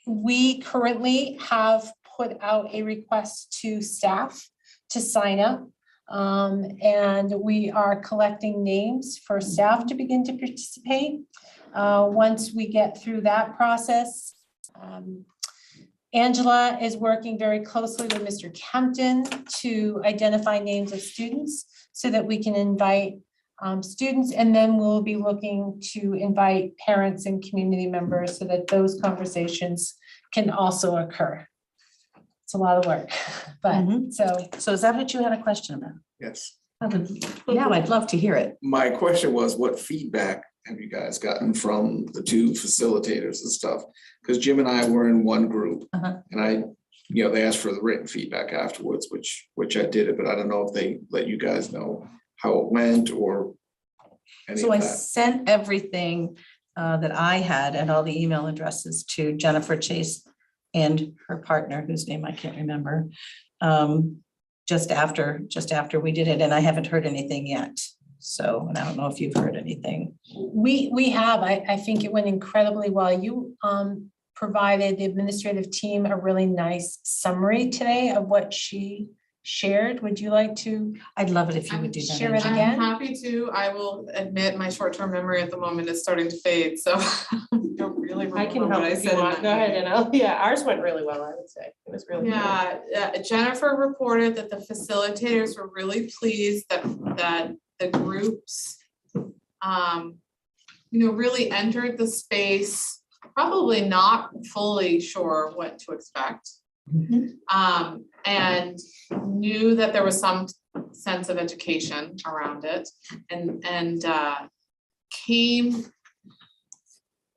We currently have put out a request to staff to sign up. And we are collecting names for staff to begin to participate. Once we get through that process, Angela is working very closely with Mr. Kempton to identify names of students so that we can invite students, and then we'll be looking to invite parents and community members so that those conversations can also occur. It's a lot of work, but So is that what you had a question about? Yes. Yeah, I'd love to hear it. My question was, what feedback have you guys gotten from the two facilitators and stuff? Because Jim and I were in one group and they asked for the written feedback afterwards, which I did it, but I don't know if they let you guys know how it went or any So of I that. sent everything that I had and all the email addresses to Jennifer Chase and her partner, whose name I can't remember, just after we did it, and I haven't heard anything yet. So, and I don't know if you've heard anything. we have, I think it went incredibly well. You provided the administrative team a really nice summary today of what she shared. Would you like to I'd love it if you would do that. share it Angie. again? I'm happy to. I will admit my short-term memory at the moment is starting to fade, so I don't really I can remember help what I if you said in want. that Go ahead meeting. and ours went really well, I would say. It was really good. Yeah, Jennifer reported that the facilitators were really pleased that the groups really entered the space, probably not fully sure what to expect. And knew that there was some sense of education around it and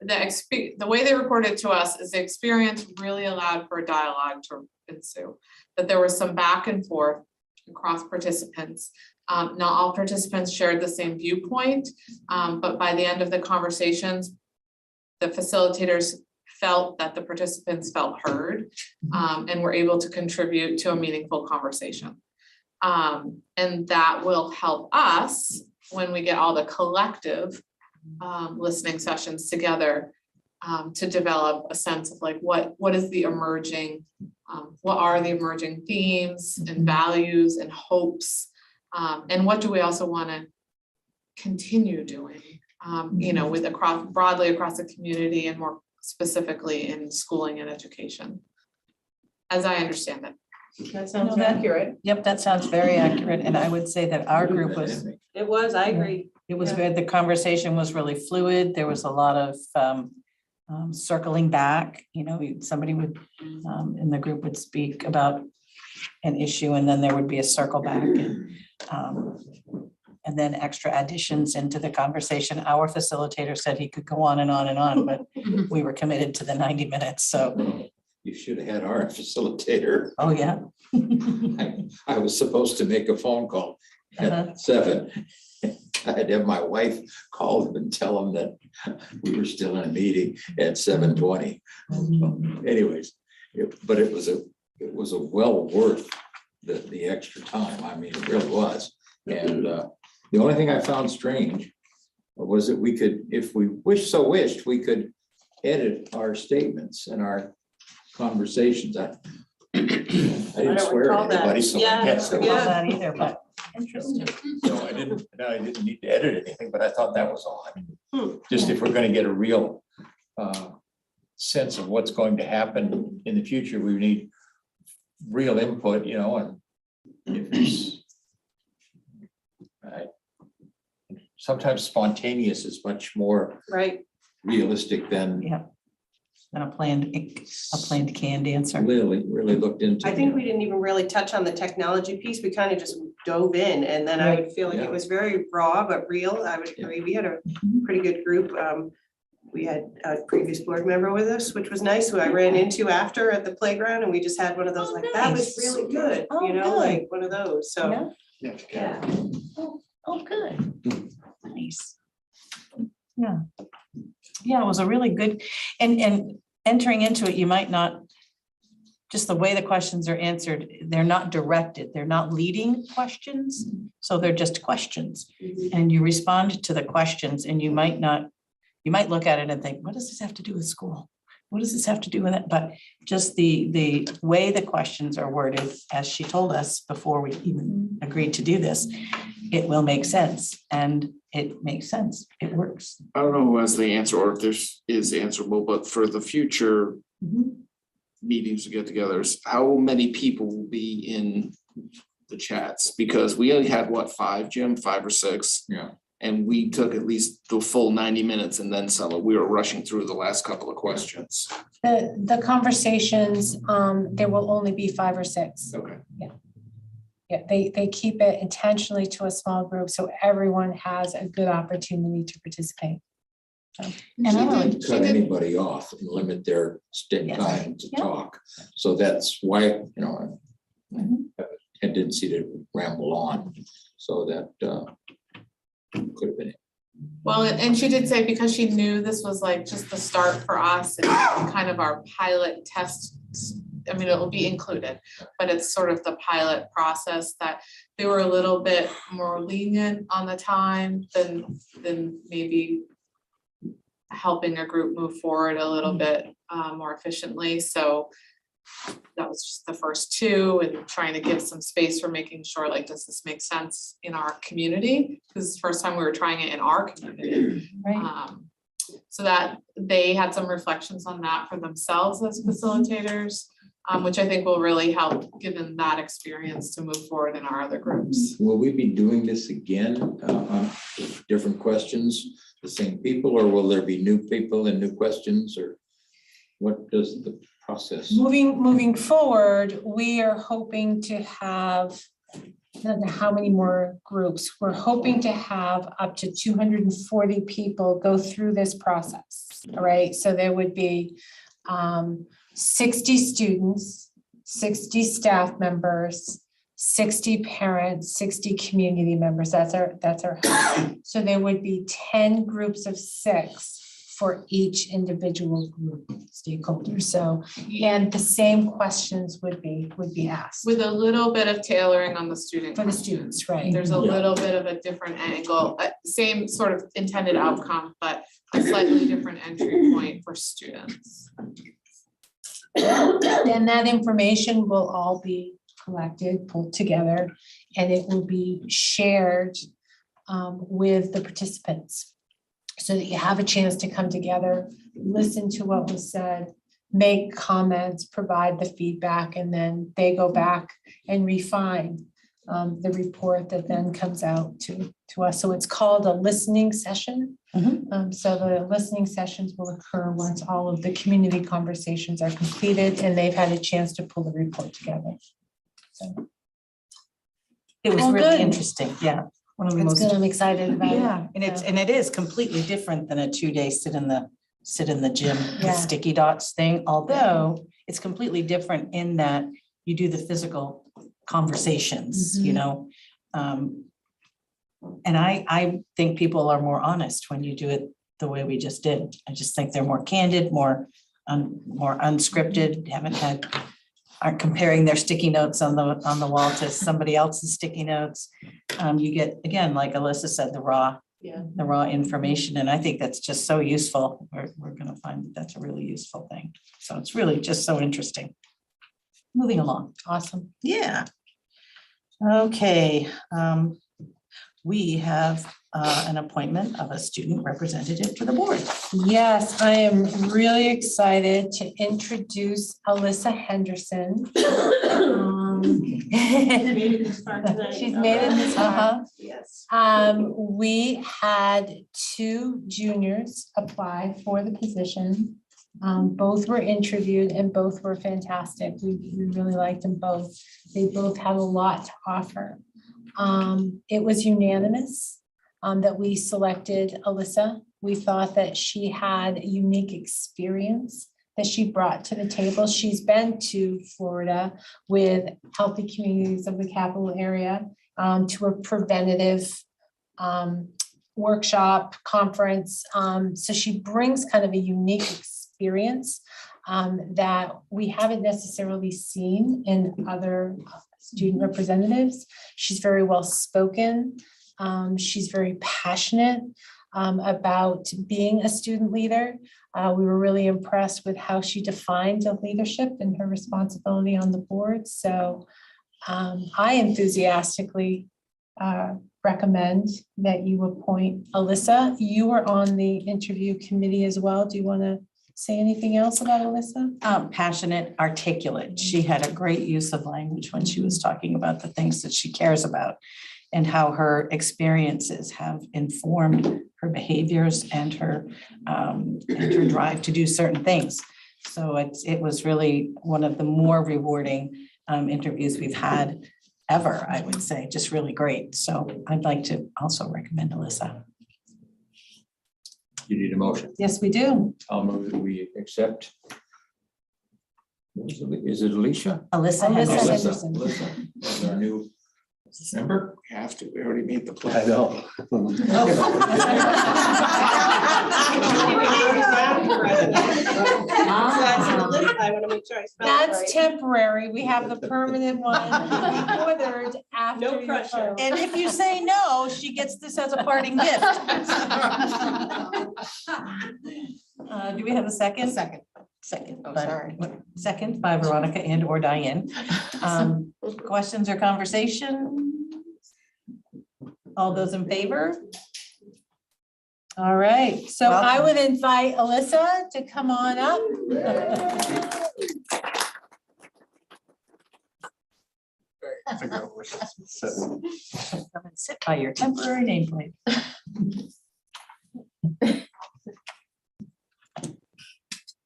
the way they reported to us is the experience really allowed for a dialogue to ensue, that there was some back and forth across participants. Not all participants shared the same viewpoint, but by the end of the conversations, the facilitators felt that the participants felt heard and were able to contribute to a meaningful conversation. And that will help us when we get all the collective listening sessions together to develop a sense of like what is the emerging, what are the emerging themes and values and hopes, and what do we also want to continue doing, with broadly across the community and more specifically in schooling and education, as I understand it. That sounds accurate. Yep, that sounds very accurate. And I would say that our group was, It was, I agree. it was good. The conversation was really fluid. There was a lot of circling back, somebody would, in the group would speak about an issue and then there would be a circle back and then extra additions into the conversation. Our facilitator said he could go on and on and on, but we were committed to the 90 minutes, so. You should have had our facilitator. Oh, yeah. I was supposed to make a phone call at 7. I had to have my wife call them and tell them that we were still in a meeting at 7:20. Anyways, but it was a well worth the extra time. I mean, it really was. And the only thing I found strange was that we could, if we wished, we could edit our statements and our conversations. I didn't swear at anybody, so I guess. I don't know that either, but interesting. No, I didn't need to edit anything, but I thought that was all. I mean, just if we're going to get a real sense of what's going to happen in the future, we need real input, and if it's sometimes spontaneous is much more realistic than And a planned canned answer. really looked into. I think we didn't even really touch on the technology piece. We kind of just dove in, and then I would feel like it was very raw but real. I would agree. We had a pretty good group. We had a previous board member with us, which was nice, who I ran into after at the playground, and we just had one of those that was really good, good. like one of those. So Yeah. Oh, good. Nice. Yeah. Yeah, it was a really good, and entering into it, you might not, just the way the questions are answered, they're not directed, they're not leading questions. So they're just questions. And you respond to the questions and you might look at it and think, what does this have to do with school? What does this have to do with it? But just the way the questions are worded, as she told us before we even agreed to do this, it will make sense, and it makes sense. It works. I don't know who has the answer or if this is answerable, but for the future meetings or get-togethers, how many people will be in the chats? Because we only had 5, Jim, 5 or 6. Yeah. And we took at least the full 90 minutes and then some. We were rushing through the last couple of questions. The conversations, there will only be 5 or 6. Okay. Yeah, they keep it intentionally to a small group, so everyone has a good opportunity to participate. And I didn't cut anybody off and limit their stick time to talk. So that's why, you know, I have a tendency to ramble on. So that could have been it. Well, and she did say because she knew this was like just the start for us and kind of our pilot test. I mean, it'll be included, but it's sort of the pilot process that they were a little bit more lenient on the time than maybe helping a group move forward a little bit more efficiently. So that was just the first 2 and trying to give some space for making sure, like, does this make sense in our community? Because it's the first time we were trying it in our community. Right. So that they had some reflections on that for themselves as facilitators, which I think will really help given that experience to move forward in our other groups. Will we be doing this again on different questions, the same people, or will there be new people and new questions, or what does the process? Moving forward, we are hoping to have, I don't know how many more groups. We're hoping to have up to 240 people go through this process. All right, so there would be 60 students, 60 staff members, 60 parents, 60 community members. That's our hope. So there would be 10 groups of 6 for each individual group stakeholder. So, and the same questions would be asked. With a little bit of tailoring on the student. For the students, right. There's a little bit of a different angle, same sort of intended outcome, but a slightly different entry point for students. And that information will all be collected, pulled together, and it will be shared with the participants so that you have a chance to come together, listen to what was said, make comments, provide the feedback, and then they go back and refine the report that then comes out to us. So it's called a listening session. So the listening sessions will occur once all of the community conversations are completed and they've had a chance to pull the report together. So It was Oh, really good. interesting, yeah. One of the that's most, good. I'm excited about it. yeah, and it is completely different than a 2-day sit in the gym Yeah. with sticky dots thing, although it's completely different in that you do the physical conversations, you know. And I think people are more honest when you do it the way we just did. I just think they're more candid, more unscripted, aren't comparing their sticky notes on the wall to somebody else's sticky notes. You get, again, like Alyssa said, the raw information, and I think that's just so useful. We're gonna find that that's a really useful thing. So it's really just so interesting. Moving along. Awesome. Yeah. Okay, we have an appointment of a student representative to the board. Yes, I am really excited to introduce Alyssa Henderson. Made it this far tonight. She's made it this far. Yes. We had 2 juniors apply for the position. Both were interviewed and both were fantastic. We really liked them both. They both have a lot to offer. It was unanimous that we selected Alyssa. We thought that she had a unique experience that she brought to the table. She's been to Florida with Healthy Communities of the Capital Area to a preventative workshop, conference. So she brings kind of a unique experience that we haven't necessarily seen in other student representatives. She's very well spoken. She's very passionate about being a student leader. We were really impressed with how she defined the leadership and her responsibility on the board. So I enthusiastically recommend that you appoint Alyssa. You were on the interview committee as well. Do you want to say anything else about Alyssa? Passionate, articulate. She had a great use of language when she was talking about the things that she cares about. and how her experiences have informed her behaviors and her drive to do certain things. So it was really one of the more rewarding interviews we've had ever, I would say, just really great. So I'd like to also recommend Alyssa. You need a motion. Yes, we do. I'll move that we accept. Is it Alicia? Alyssa Alyssa Henderson. Alyssa, as our new member? We have to, we already made the I plan. know. I want to make sure I spell it That's right. temporary. We have the permanent one ordered after. No your pressure. vote. And if you say no, she gets this as a parting gift. Do we have a second? Second. Second. Oh, by- sorry. Second by Veronica and or Diane. Questions or conversation? All those in favor? All right, so I Welcome. would invite Alyssa to come on up. Come and sit by your temporary nameplate.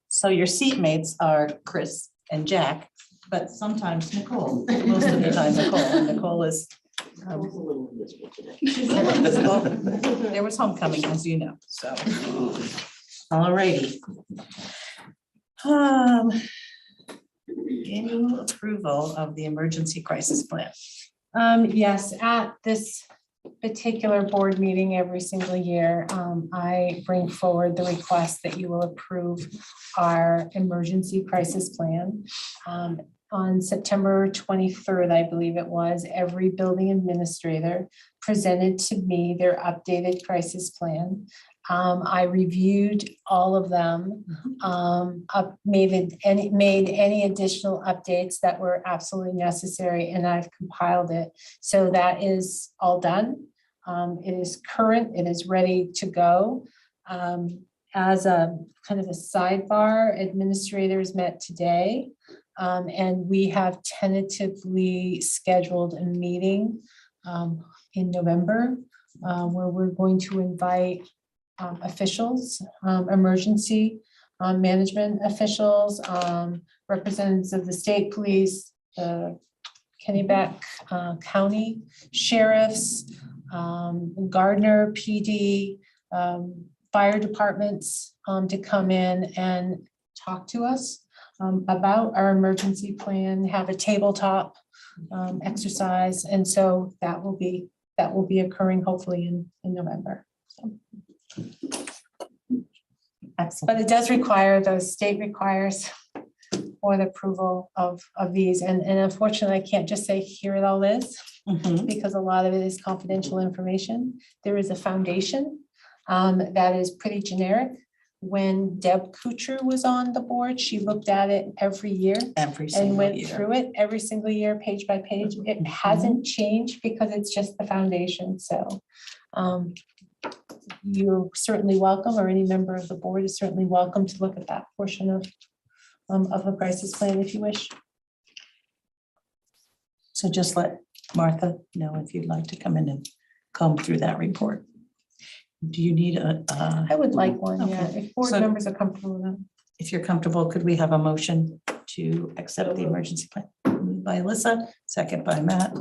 So your seatmates are Chris and Jack, but sometimes Nicole, most of the time Nicole, and Nicole is. There was homecoming, as you know, so. All righty. Annual approval of the emergency crisis plan. Yes, at this particular board meeting every single year, I bring forward the request that you will approve our emergency crisis plan. On September 23rd, I believe it was, every building administrator presented to me their updated crisis plan. I reviewed all of them, made any additional updates that were absolutely necessary, and I've compiled it. So that is all done. It is current, it is ready to go. As a kind of a sidebar, administrators met today, and we have tentatively scheduled a meeting in November where we're going to invite officials, emergency management officials, representatives of the state police, the Kennebec County sheriffs, Gardner PD, fire departments to come in and talk to us about our emergency plan, have a tabletop exercise. And so that will be occurring hopefully in November. So. Excellent. But it does require, the state requires for the approval of these. And unfortunately, I can't just say, here it all is, because a lot of it is confidential information. There is a foundation that is pretty generic. When Deb Kuchar was on the board, she looked at it every year and went through it every single year, page by page. It hasn't changed because it's just the foundation. So you're certainly welcome, or any member of the board is certainly welcome to look at that portion of the crisis plan if you wish. So just let Martha know if you'd like to come in and comb through that report. Do you need a? I would like one, yeah, Okay. if board So- members are comfortable with them. If you're comfortable, could we have a motion to accept the emergency plan? Moved by Alyssa, second by Matt.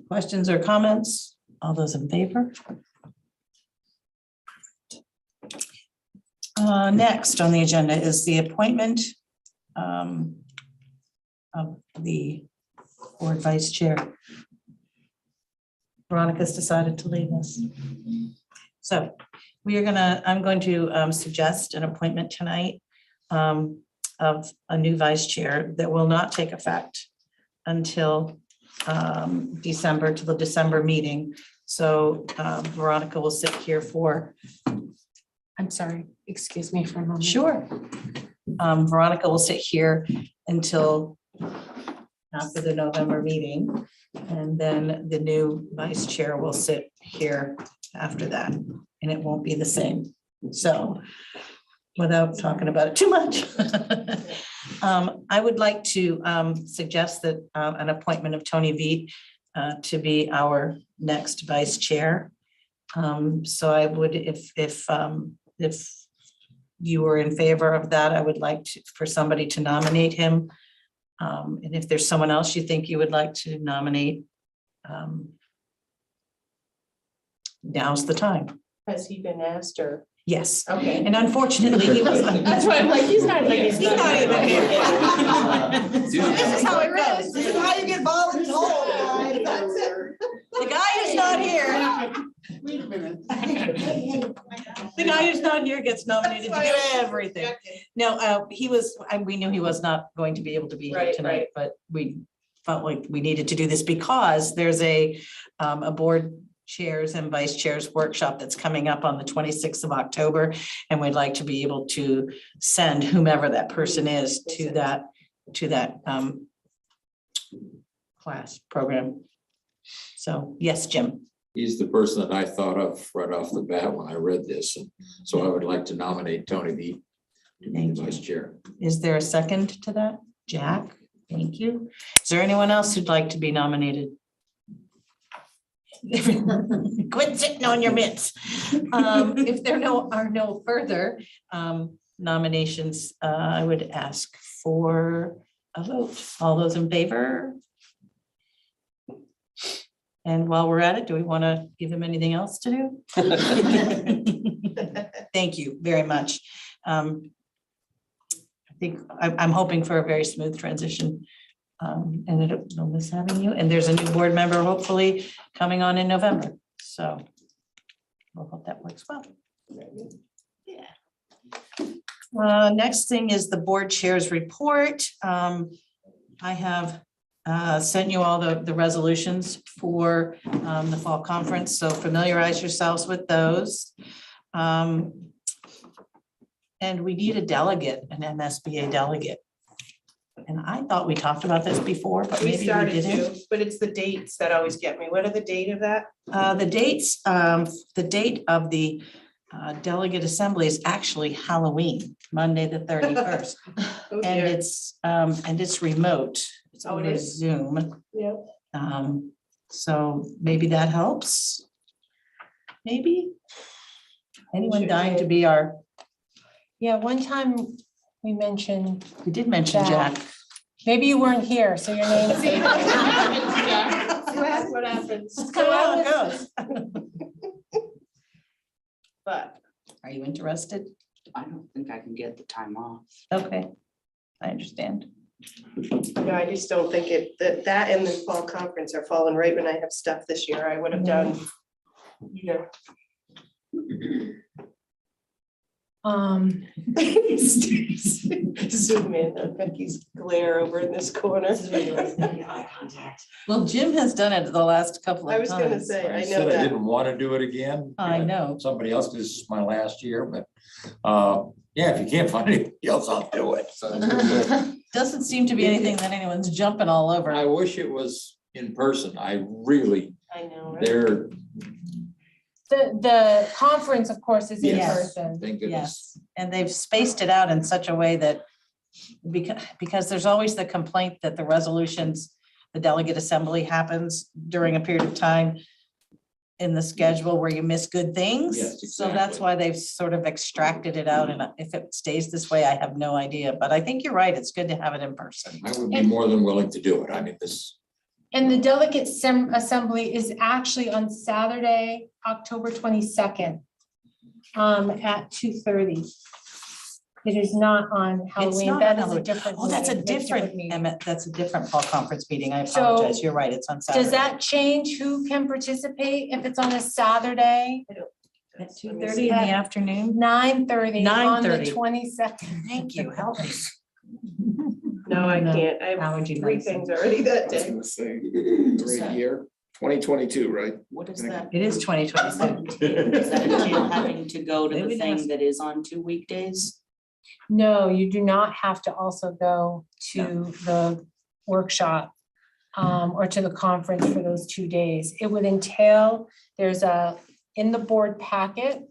Questions or comments? All those in favor? Next on the agenda is the appointment of the board vice chair. Veronica's decided to leave us. So I'm going to suggest an appointment tonight of a new vice chair that will not take effect until December, to the December meeting. So Veronica will sit here for. I'm sorry, excuse me for a moment. Sure. Veronica will sit here until after the November meeting. And then the new vice chair will sit here after that, and it won't be the same. So without talking about it too much, I would like to suggest that an appointment of Tony Veet to be our next vice chair. So I would, if you were in favor of that, I would like for somebody to nominate him. And if there's someone else you think you would like to nominate, now's the time. Has he been asked or? Yes. Okay. And unfortunately, he was. That's why I'm like, he's not even. He's not even here. This is how it goes. This is how you get voluntold. The guy who's not here, Wait a minute. the guy who's not here gets nominated to do everything. No, we knew he was not going to be able to be here Right, tonight, right. but we felt like we needed to do this because there's a board chairs and vice chairs workshop that's coming up on the 26th of October. And we'd like to be able to send whomever that person is to that class program. So, yes, Jim. He's the person that I thought of right off the bat when I read this, and so I would like to nominate Tony B to be the vice chair. Is there a second to that? Jack, thank you. Is there anyone else who'd like to be nominated? Quit sitting on your mitts. If there are no further nominations, I would ask for a vote. All those in favor? And while we're at it, do we want to give him anything else to do? Thank you very much. I think I'm hoping for a very smooth transition. And it'll miss having you. And there's a new board member hopefully coming on in November. So we'll hope that works well. Yeah. Next thing is the board chair's report. I have sent you all the resolutions for the fall conference, so familiarize yourselves with those. And we need a delegate, an MSBA delegate. And I thought we talked about this before, but We maybe we started didn't. to, but it's the dates that always get me. What are the date of that? The date of the delegate assembly is actually Halloween, Monday, the 31st. Oh, And dear. it's remote. It's Oh, it over is? Zoom. Yep. So maybe that helps. Maybe. Anyone Should dying be. to be our, Yeah, one time we mentioned, we did mention Jack. maybe you weren't here, so your name. What happens? That's kind of how it goes. But Are you interested? I don't think I can get the time off. Okay, I understand. no, I just don't think that and the fall conference are falling right when I have stuff this year. I would have done either. Zoom in on Becky's glare over in this corner. Well, Jim has done it the last couple I of was gonna times. say, I know said I that. didn't want to do it again. I know. Somebody else, this is my last year, but yeah, if you can't find anybody else, I'll do it. So Doesn't seem to be anything that anyone's jumping all over. I wish it was in person. I really, I know, right? they're, The conference, of course, is in Yes. person. thank goodness. Yes, and they've spaced it out in such a way that because there's always the complaint that the resolutions, the delegate assembly happens during a period of time in the schedule where you miss good things. Yes, So that's exactly. why they've sort of extracted it out. And if it stays this way, I have no idea. But I think you're right. It's good to have it in person. I would be more than willing to do it. I mean, this, And the delegate assembly is actually on Saturday, October 22nd, at 2:30. It is not on It's Halloween. not That on is a Halloween. different. Oh, that's a meeting. different, meeting. Emmett, that's a different fall conference meeting. I So, apologize. You're right. It's on Saturday. Does that change who can participate if it's on a Saturday? At 2:30 in the afternoon? 9:30 on the 9:30. 22nd. Thank you. Help me. No, I No, can't. I have allergy three medicine. things already that I was day. gonna say, great year, 2022, right? What is Gonna that? It is 2022. Does that entail having to go to the Maybe thing that's- that is on 2 weekdays? No, you do not have to also go to the workshop or to the conference for those 2 days. It would entail, in the board packet,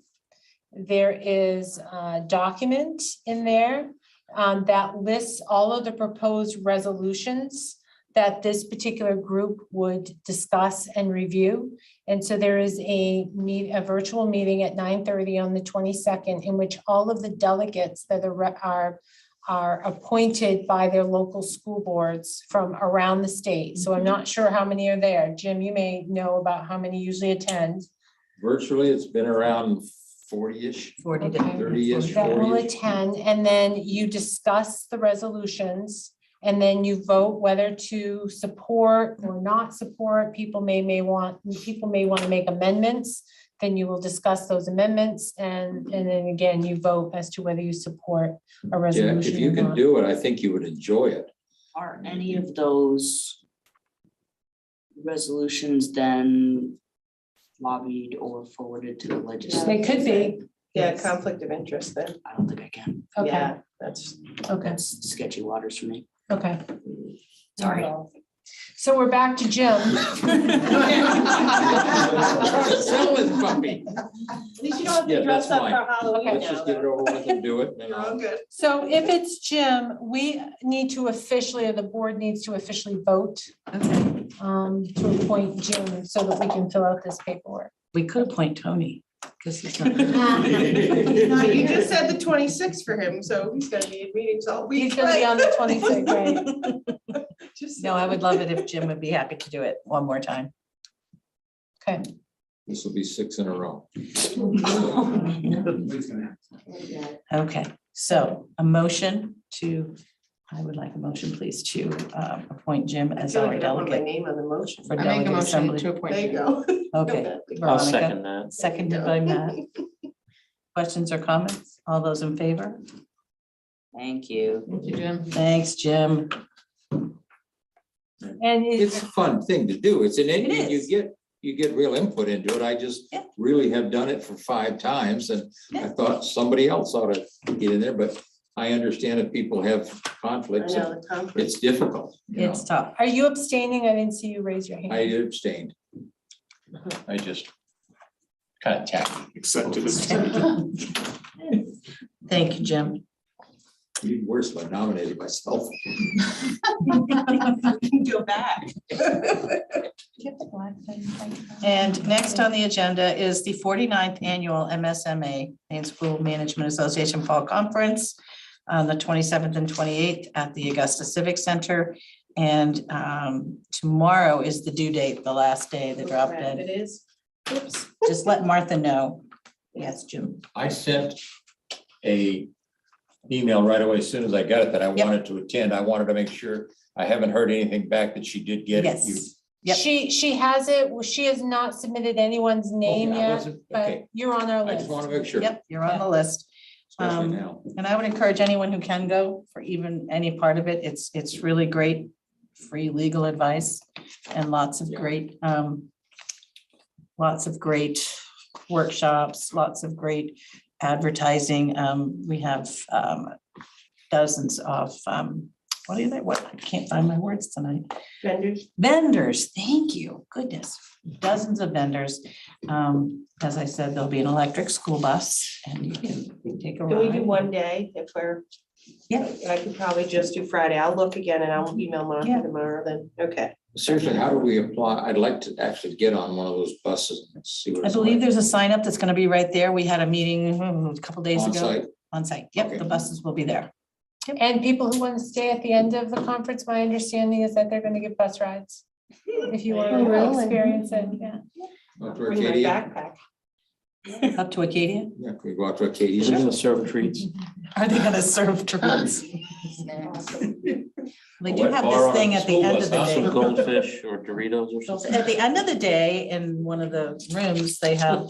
there is a document in there that lists all of the proposed resolutions that this particular group would discuss and review. And so there is a virtual meeting at 9:30 on the 22nd, in which all of the delegates that are appointed by their local school boards from around the state. So I'm not sure how many are there. Jim, you may know about how many usually attend. Virtually, it's been around 40-ish, 40 to 30-ish, That will 40-ish. attend, and then you discuss the resolutions, and then you vote whether to support or not support. People may want to make amendments, then you will discuss those amendments, and then again, you vote as to whether you support a Yeah, resolution if you or can not. do it, I think you would enjoy it. Are any of those resolutions then lobbied or forwarded to the legislature? They could be, Yeah, conflict of interest then. I don't think I can. okay, Yeah, that's. okay, That's sketchy waters for me. okay. Sorry. So we're back to Jim. Sell his puppy. At least you don't have Yeah, to dress that's up fine. for Halloween Okay. Let's now. just get it over with and do it. and You're all good. So if it's Jim, we need to officially, or the board needs to officially vote to appoint Jim so that we can fill out this paperwork. We could appoint Tony, because he's not. No, you just said the 26th for him, so he's gonna be in meetings all week. He's gonna be on the 26th, right? Just- No, I would love it if Jim would be happy to do it one more time. Okay, This will be 6 in a row. Okay, so a motion to, I would like a motion, please, to appoint Jim I as feel our like I don't want my delegate name on the motion. for delegate assembly. There you go. Okay, I'll Veronica, second that. seconded by Matt. Questions or comments? All those in favor? Thank you. Thanks, Jim. and It's a fun thing to do. It's an, It you is. get real input into it. I just Yeah. really have done it for 5 times and I Yeah. thought somebody else ought to get in there, but I understand if people have I conflicts, know, the conflict. it's difficult. you know. It's tough. are you abstaining? I didn't see you raise your hand. I abstained. I just kind of tacky. Accepted. Thank you, Jim. Even worse, if I nominated myself. Go back. And next on the agenda is the 49th Annual MSMA, Maine School Management Association Fall Conference on the 27th and 28th at the Augusta Civic Center. And tomorrow is the due date, the last day, the drop It dead. is. Oops, just let Martha know. Yes, Jim. I sent a email right away as soon as I got it that I Yep. wanted to attend. I wanted to make sure, I haven't heard anything back that she did get it. You- Yes. Yep. She has it, well, she has not submitted anyone's name Okay, I yet, wasn't- but okay. you're on our I list. just want to make sure, Yep, you're on the list. especially Um, now. And I would encourage anyone who can go for even any part of it. It's really great, free legal advice and lots of Yeah. great workshops, lots of great advertising. We have dozens of, I can't find my words tonight. Vendors. Vendors, thank you, goodness, dozens of vendors. As I said, there'll be an electric school bus and you can take a Can we do ride. one day if we're? Yeah. I could probably just do Friday. I'll look again and I'll email Yeah. Martha tomorrow then. Okay. Seriously, how do we apply? I'd like to actually get on one of those buses and see what I it's believe like. there's a sign up that's gonna be right there. We had a meeting a couple days On ago. site. On site, yep, Okay. the buses will be there. And people who want to stay at the end of the conference, my understanding is that they're gonna give bus rides. If you want Oh, to really? experience it, yeah. Out to Bring my Arcadia. backpack. Up to Acadia? Yeah, can we go out to We're Acadia? gonna serve treats. Are they gonna serve treats? They do Wet have bar this on thing a at the school end bus, of the huh? day. Some goldfish or Doritos or something. At the end of the day, in one of the rooms, they have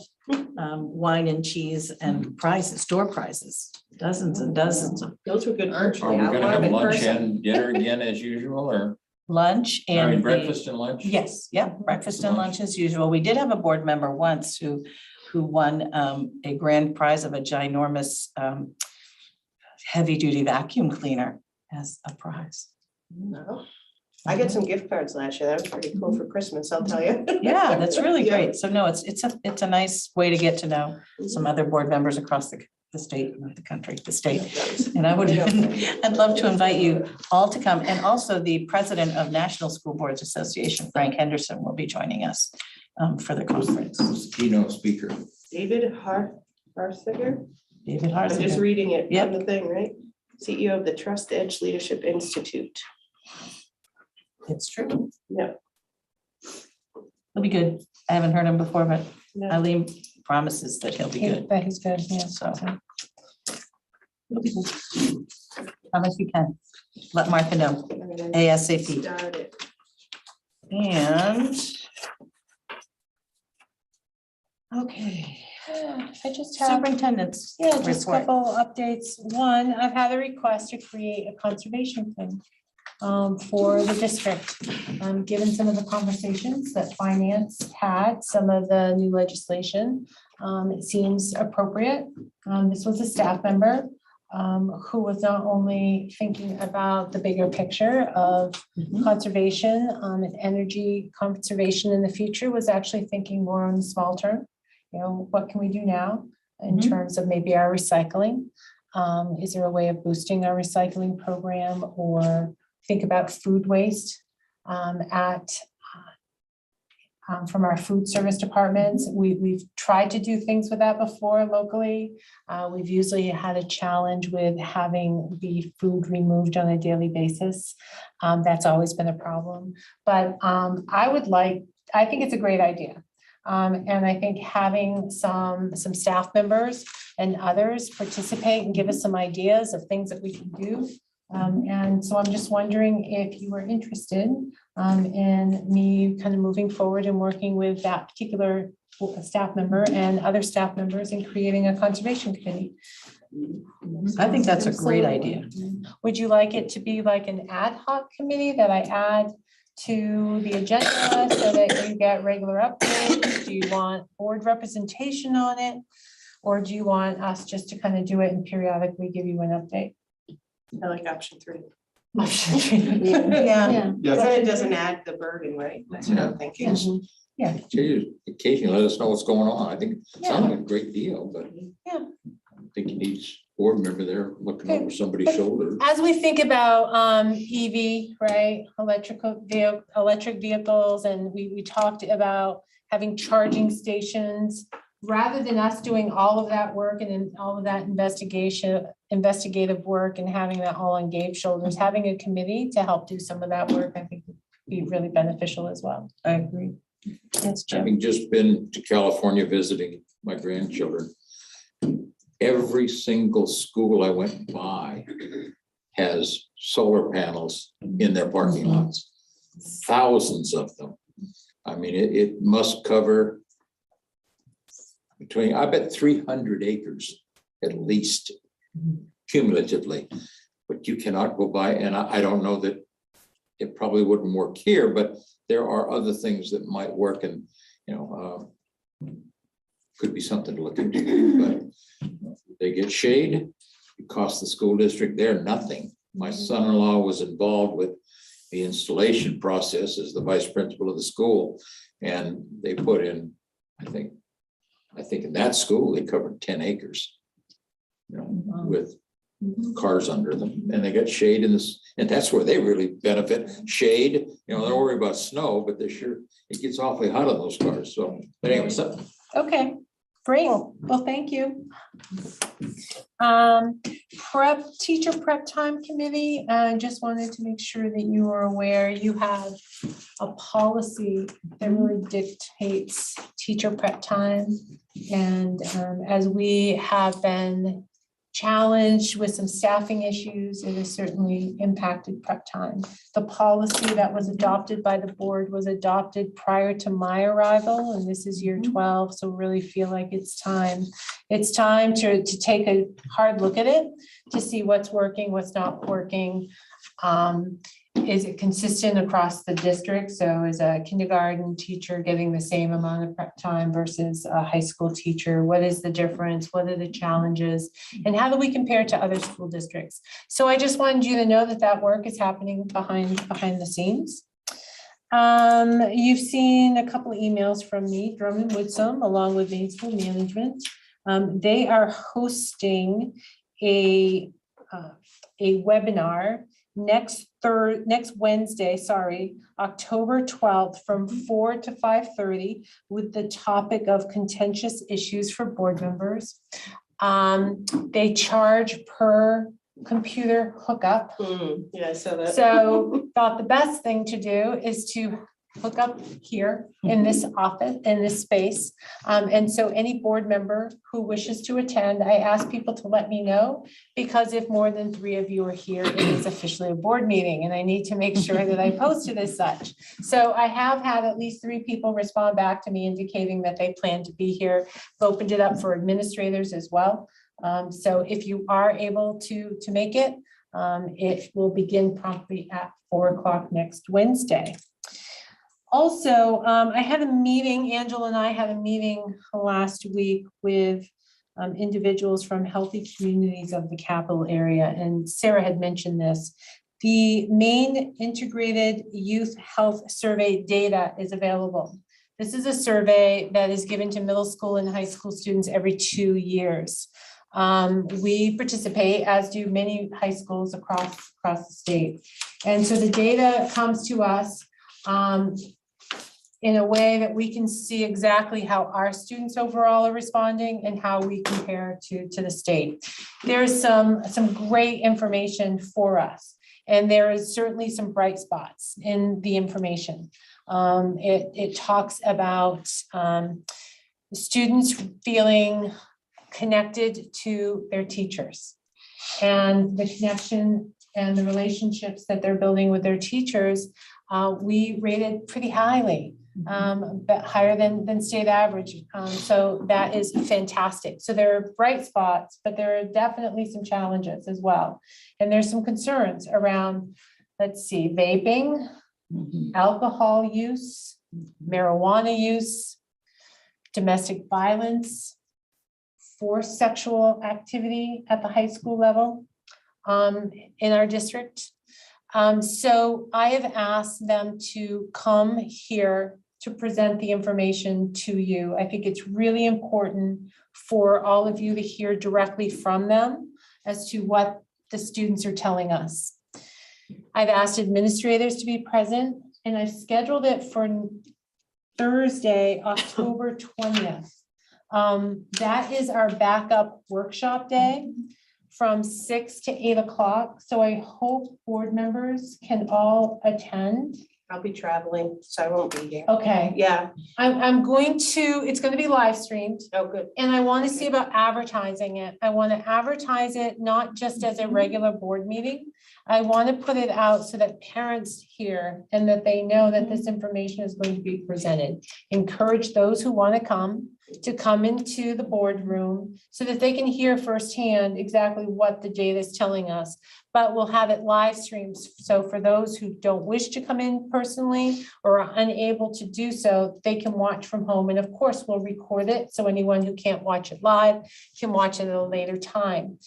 wine and cheese and prizes, door prizes, dozens and dozens of Those were good Are virtually. we I gonna want have them in lunch person. and dinner again as usual, or, lunch I and. mean, a- breakfast and lunch? Yes, yeah, breakfast and lunch as usual. We did have a board member once who won a grand prize of a ginormous heavy-duty vacuum cleaner as a prize. No. I got some gift cards last year. That was pretty cool for Christmas, I'll tell you. Yeah, that's really Yeah. great. So no, it's a nice way to get to know some other board members across the state, not the country, the state. And I would, I'd love to invite you all to come. And also the president of National School Boards Association, Frank Henderson, will be joining us for the conference. Keynote speaker. David Harthiger, David I'm just Harthiger. reading it Yep. on the thing, right? CEO of the Trust Edge Leadership Institute. It's true. Yep. It'll be good. I haven't heard him before, but No. Eileen promises that he'll be good. That is good, yeah. So. Promise you can. Let Martha know ASAP. Start it. And. Okay, I just have, superintendent's yeah, just a report. couple updates. One, I've had a request to create a conservation plan for the district. Given some of the conversations that finance had, some of the new legislation, it seems appropriate. This was a staff member who was not only thinking about the bigger picture of conservation and energy conservation in the future, was actually thinking more on the small term. You know, what can we do now in terms of maybe our recycling? Is there a way of boosting our recycling program, or think about food waste from our food service departments? We've tried to do things with that before locally. We've usually had a challenge with having the food removed on a daily basis. That's always been a problem. But I think it's a great idea. And I think having some staff members and others participate and give us some ideas of things that we can do. And so I'm just wondering if you were interested in me kind of moving forward and working with that particular staff member and other staff members in creating a conservation committee. I think that's a great idea. Would you like it to be like an ad hoc committee that I add to the agenda so that you get regular updates? Do you want board representation on it? Or do you want us just to kind of do it and periodically give you an update? I like option 3. Yeah. Because then it doesn't add the burden, right? That's what I'm thinking. Occasionally let us know what's going on. I think it sounds like a great deal, but Yeah. I think you need board member there looking over somebody's shoulder. As we think about EV, right, electric vehicles, and we talked about having charging stations, rather than us doing all of that work and then all of that investigative work and having that all on Gabe's shoulders, having a committee to help do some of that work, I think would be really beneficial as well. I agree. Yes, Jim. Having just been to California visiting my grandchildren, every single school I went by has solar panels in their parking lots. Thousands of them. I mean, it must cover between, I bet 300 acres at least cumulatively, but you cannot go by, and I don't know that it probably wouldn't work here, but there are other things that might work, and could be something to look into. But they get shade, it costs the school district there nothing. My son-in-law was involved with the installation process as the vice principal of the school, and they put in, I think in that school, they covered 10 acres, with cars under them, and they got shade in this, and that's where they really benefit. Shade, they don't worry about snow, but it gets awfully hot on those cars. So, but anyway, so Okay, great. Well, thank you. Teacher prep time committee, I just wanted to make sure that you are aware you have a policy that really dictates teacher prep time. And as we have been challenged with some staffing issues, it has certainly impacted prep time. The policy that was adopted by the board was adopted prior to my arrival, and this is year 12, so really feel like it's time. It's time to take a hard look at it, to see what's working, what's not working. Is it consistent across the district? So is a kindergarten teacher getting the same amount of prep time versus a high school teacher? What is the difference? What are the challenges? And how do we compare to other school districts? So I just wanted you to know that that work is happening behind the scenes. You've seen a couple of emails from me, Drummond Woodsum, along with Maine School Management. They are hosting a webinar next Wednesday, October 12th from 4 to 5:30 with the topic of contentious issues for board members. They charge per computer hookup. Yeah, I saw that. So thought the best thing to do is to hook up here in this office, in this space. And so any board member who wishes to attend, I ask people to let me know, because if more than 3 of you are here, it is officially a board meeting and I need to make sure that I post it as such. So I have had at least 3 people respond back to me indicating that they plan to be here. I've opened it up for administrators as well. So if you are able to make it, it will begin promptly at 4 o'clock next Wednesday. Also, I had a meeting, Angela and I had a meeting last week with individuals from healthy communities of the capital area, and Sarah had mentioned this. The main integrated youth health survey data is available. This is a survey that is given to middle school and high school students every 2 years. We participate, as do many high schools across the state. And so the data comes to us in a way that we can see exactly how our students overall are responding and how we compare to the state. There's some great information for us, and there is certainly some bright spots in the information. It talks about students feeling connected to their teachers and the connection and the relationships that they're building with their teachers. We rated pretty highly, but higher than state average. So that is fantastic. So there are bright spots, but there are definitely some challenges as well. And there's some concerns around, let's see, vaping, alcohol use, marijuana use, domestic violence, forced sexual activity at the high school level in our district. So I have asked them to come here to present the information to you. I think it's really important for all of you to hear directly from them as to what the students are telling us. I've asked administrators to be present, and I've scheduled it for Thursday, October 20th. That is our backup workshop day from 6 to 8 o'clock. So I hope board members can all attend. I'll be traveling, so I won't be here. Okay. Yeah. I'm going to, it's going to be live streamed. Oh, good. And I want to see about advertising it. I want to advertise it not just as a regular board meeting. I want to put it out so that parents hear and that they know that this information is going to be presented. Encourage those who want to come into the boardroom so that they can hear firsthand exactly what the data is telling us. But we'll have it live streamed. So for those who don't wish to come in personally or are unable to do so, they can watch from home. And of course, we'll record it. So anyone who can't watch it live can watch it at a later time.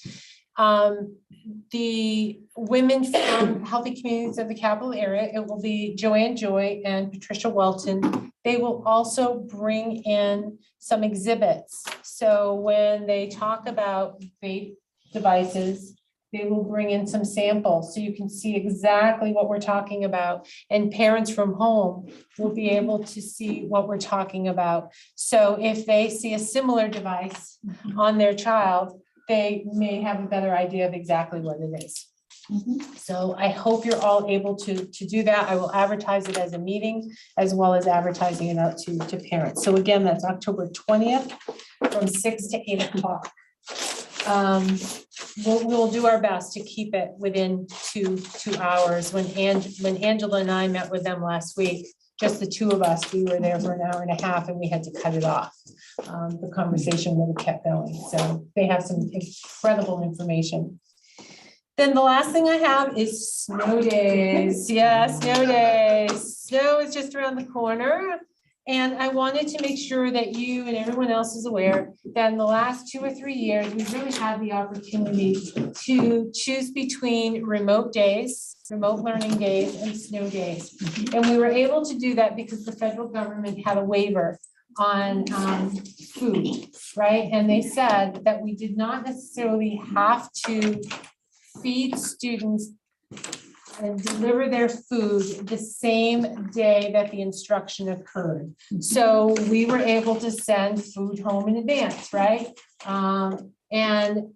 The women from Healthy Communities of the Capital Area, it will be Joanne Joy and Patricia Welton. They will also bring in some exhibits. So when they talk about vape devices, they will bring in some samples so you can see exactly what we're talking about. And parents from home will be able to see what we're talking about. So if they see a similar device on their child, they may have a better idea of exactly what it is. So I hope you're all able to do that. I will advertise it as a meeting as well as advertising it out to parents. So again, that's October 20th from 6 to 8 o'clock. We'll do our best to keep it within two hours. When Angela and I met with them last week, just the 2 of us, we were there for an hour and a half and we had to cut it off. The conversation would have kept going. So they have some incredible information. Then the last thing I have is snow days. Yeah, snow days. Snow is just around the corner. And I wanted to make sure that you and everyone else is aware that in the last 2 or 3 years, we've really had the opportunity to choose between remote days, remote learning days, and snow days. And we were able to do that because the federal government had a waiver food, right? And they said that we did not necessarily have to feed students and deliver their food the same day that the instruction occurred. So we were able to send food home in advance, right? And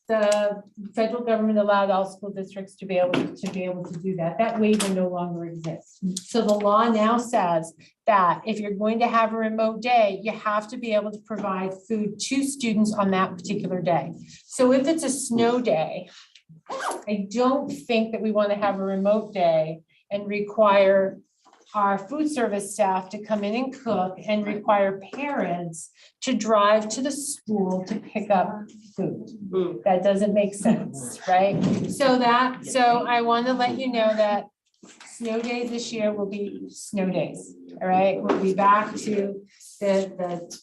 the federal government allowed all school districts to be able to do that. That waiver no longer exists. So the law now says that if you're going to have a remote day, you have to be able to provide food to students on that particular day. So if it's a snow day, I don't think that we want to have a remote day and require our food service staff to come in and cook and require parents to drive to the school to pick up food. That doesn't make sense, right? So I want to let you know that snow days this year will be snow days, all right? We'll be back to the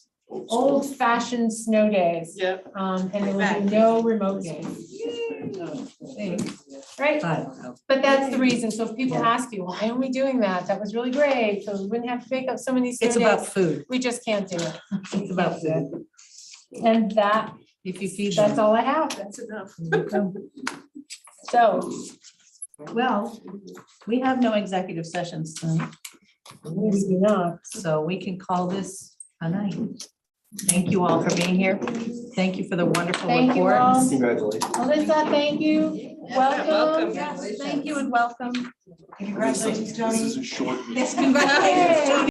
old fashioned snow days. Yep. And there will be no remote days. Right, but that's the reason, so if people ask you, why aren't we doing that? That was really great, so we wouldn't have to make up so many snow It's about days. food. We just can't do it. It's about food. And that, If you feed that's them. all I have. That's enough. So, Well, we have no executive sessions tonight, we do not. so we can call this a night. Thank you all for being here. Thank you for the wonderful Thank you report. all. Congratulations. Alyssa, thank you. Welcome. Yes, thank you and welcome. Congratulations, Tony. Yes, congratulations.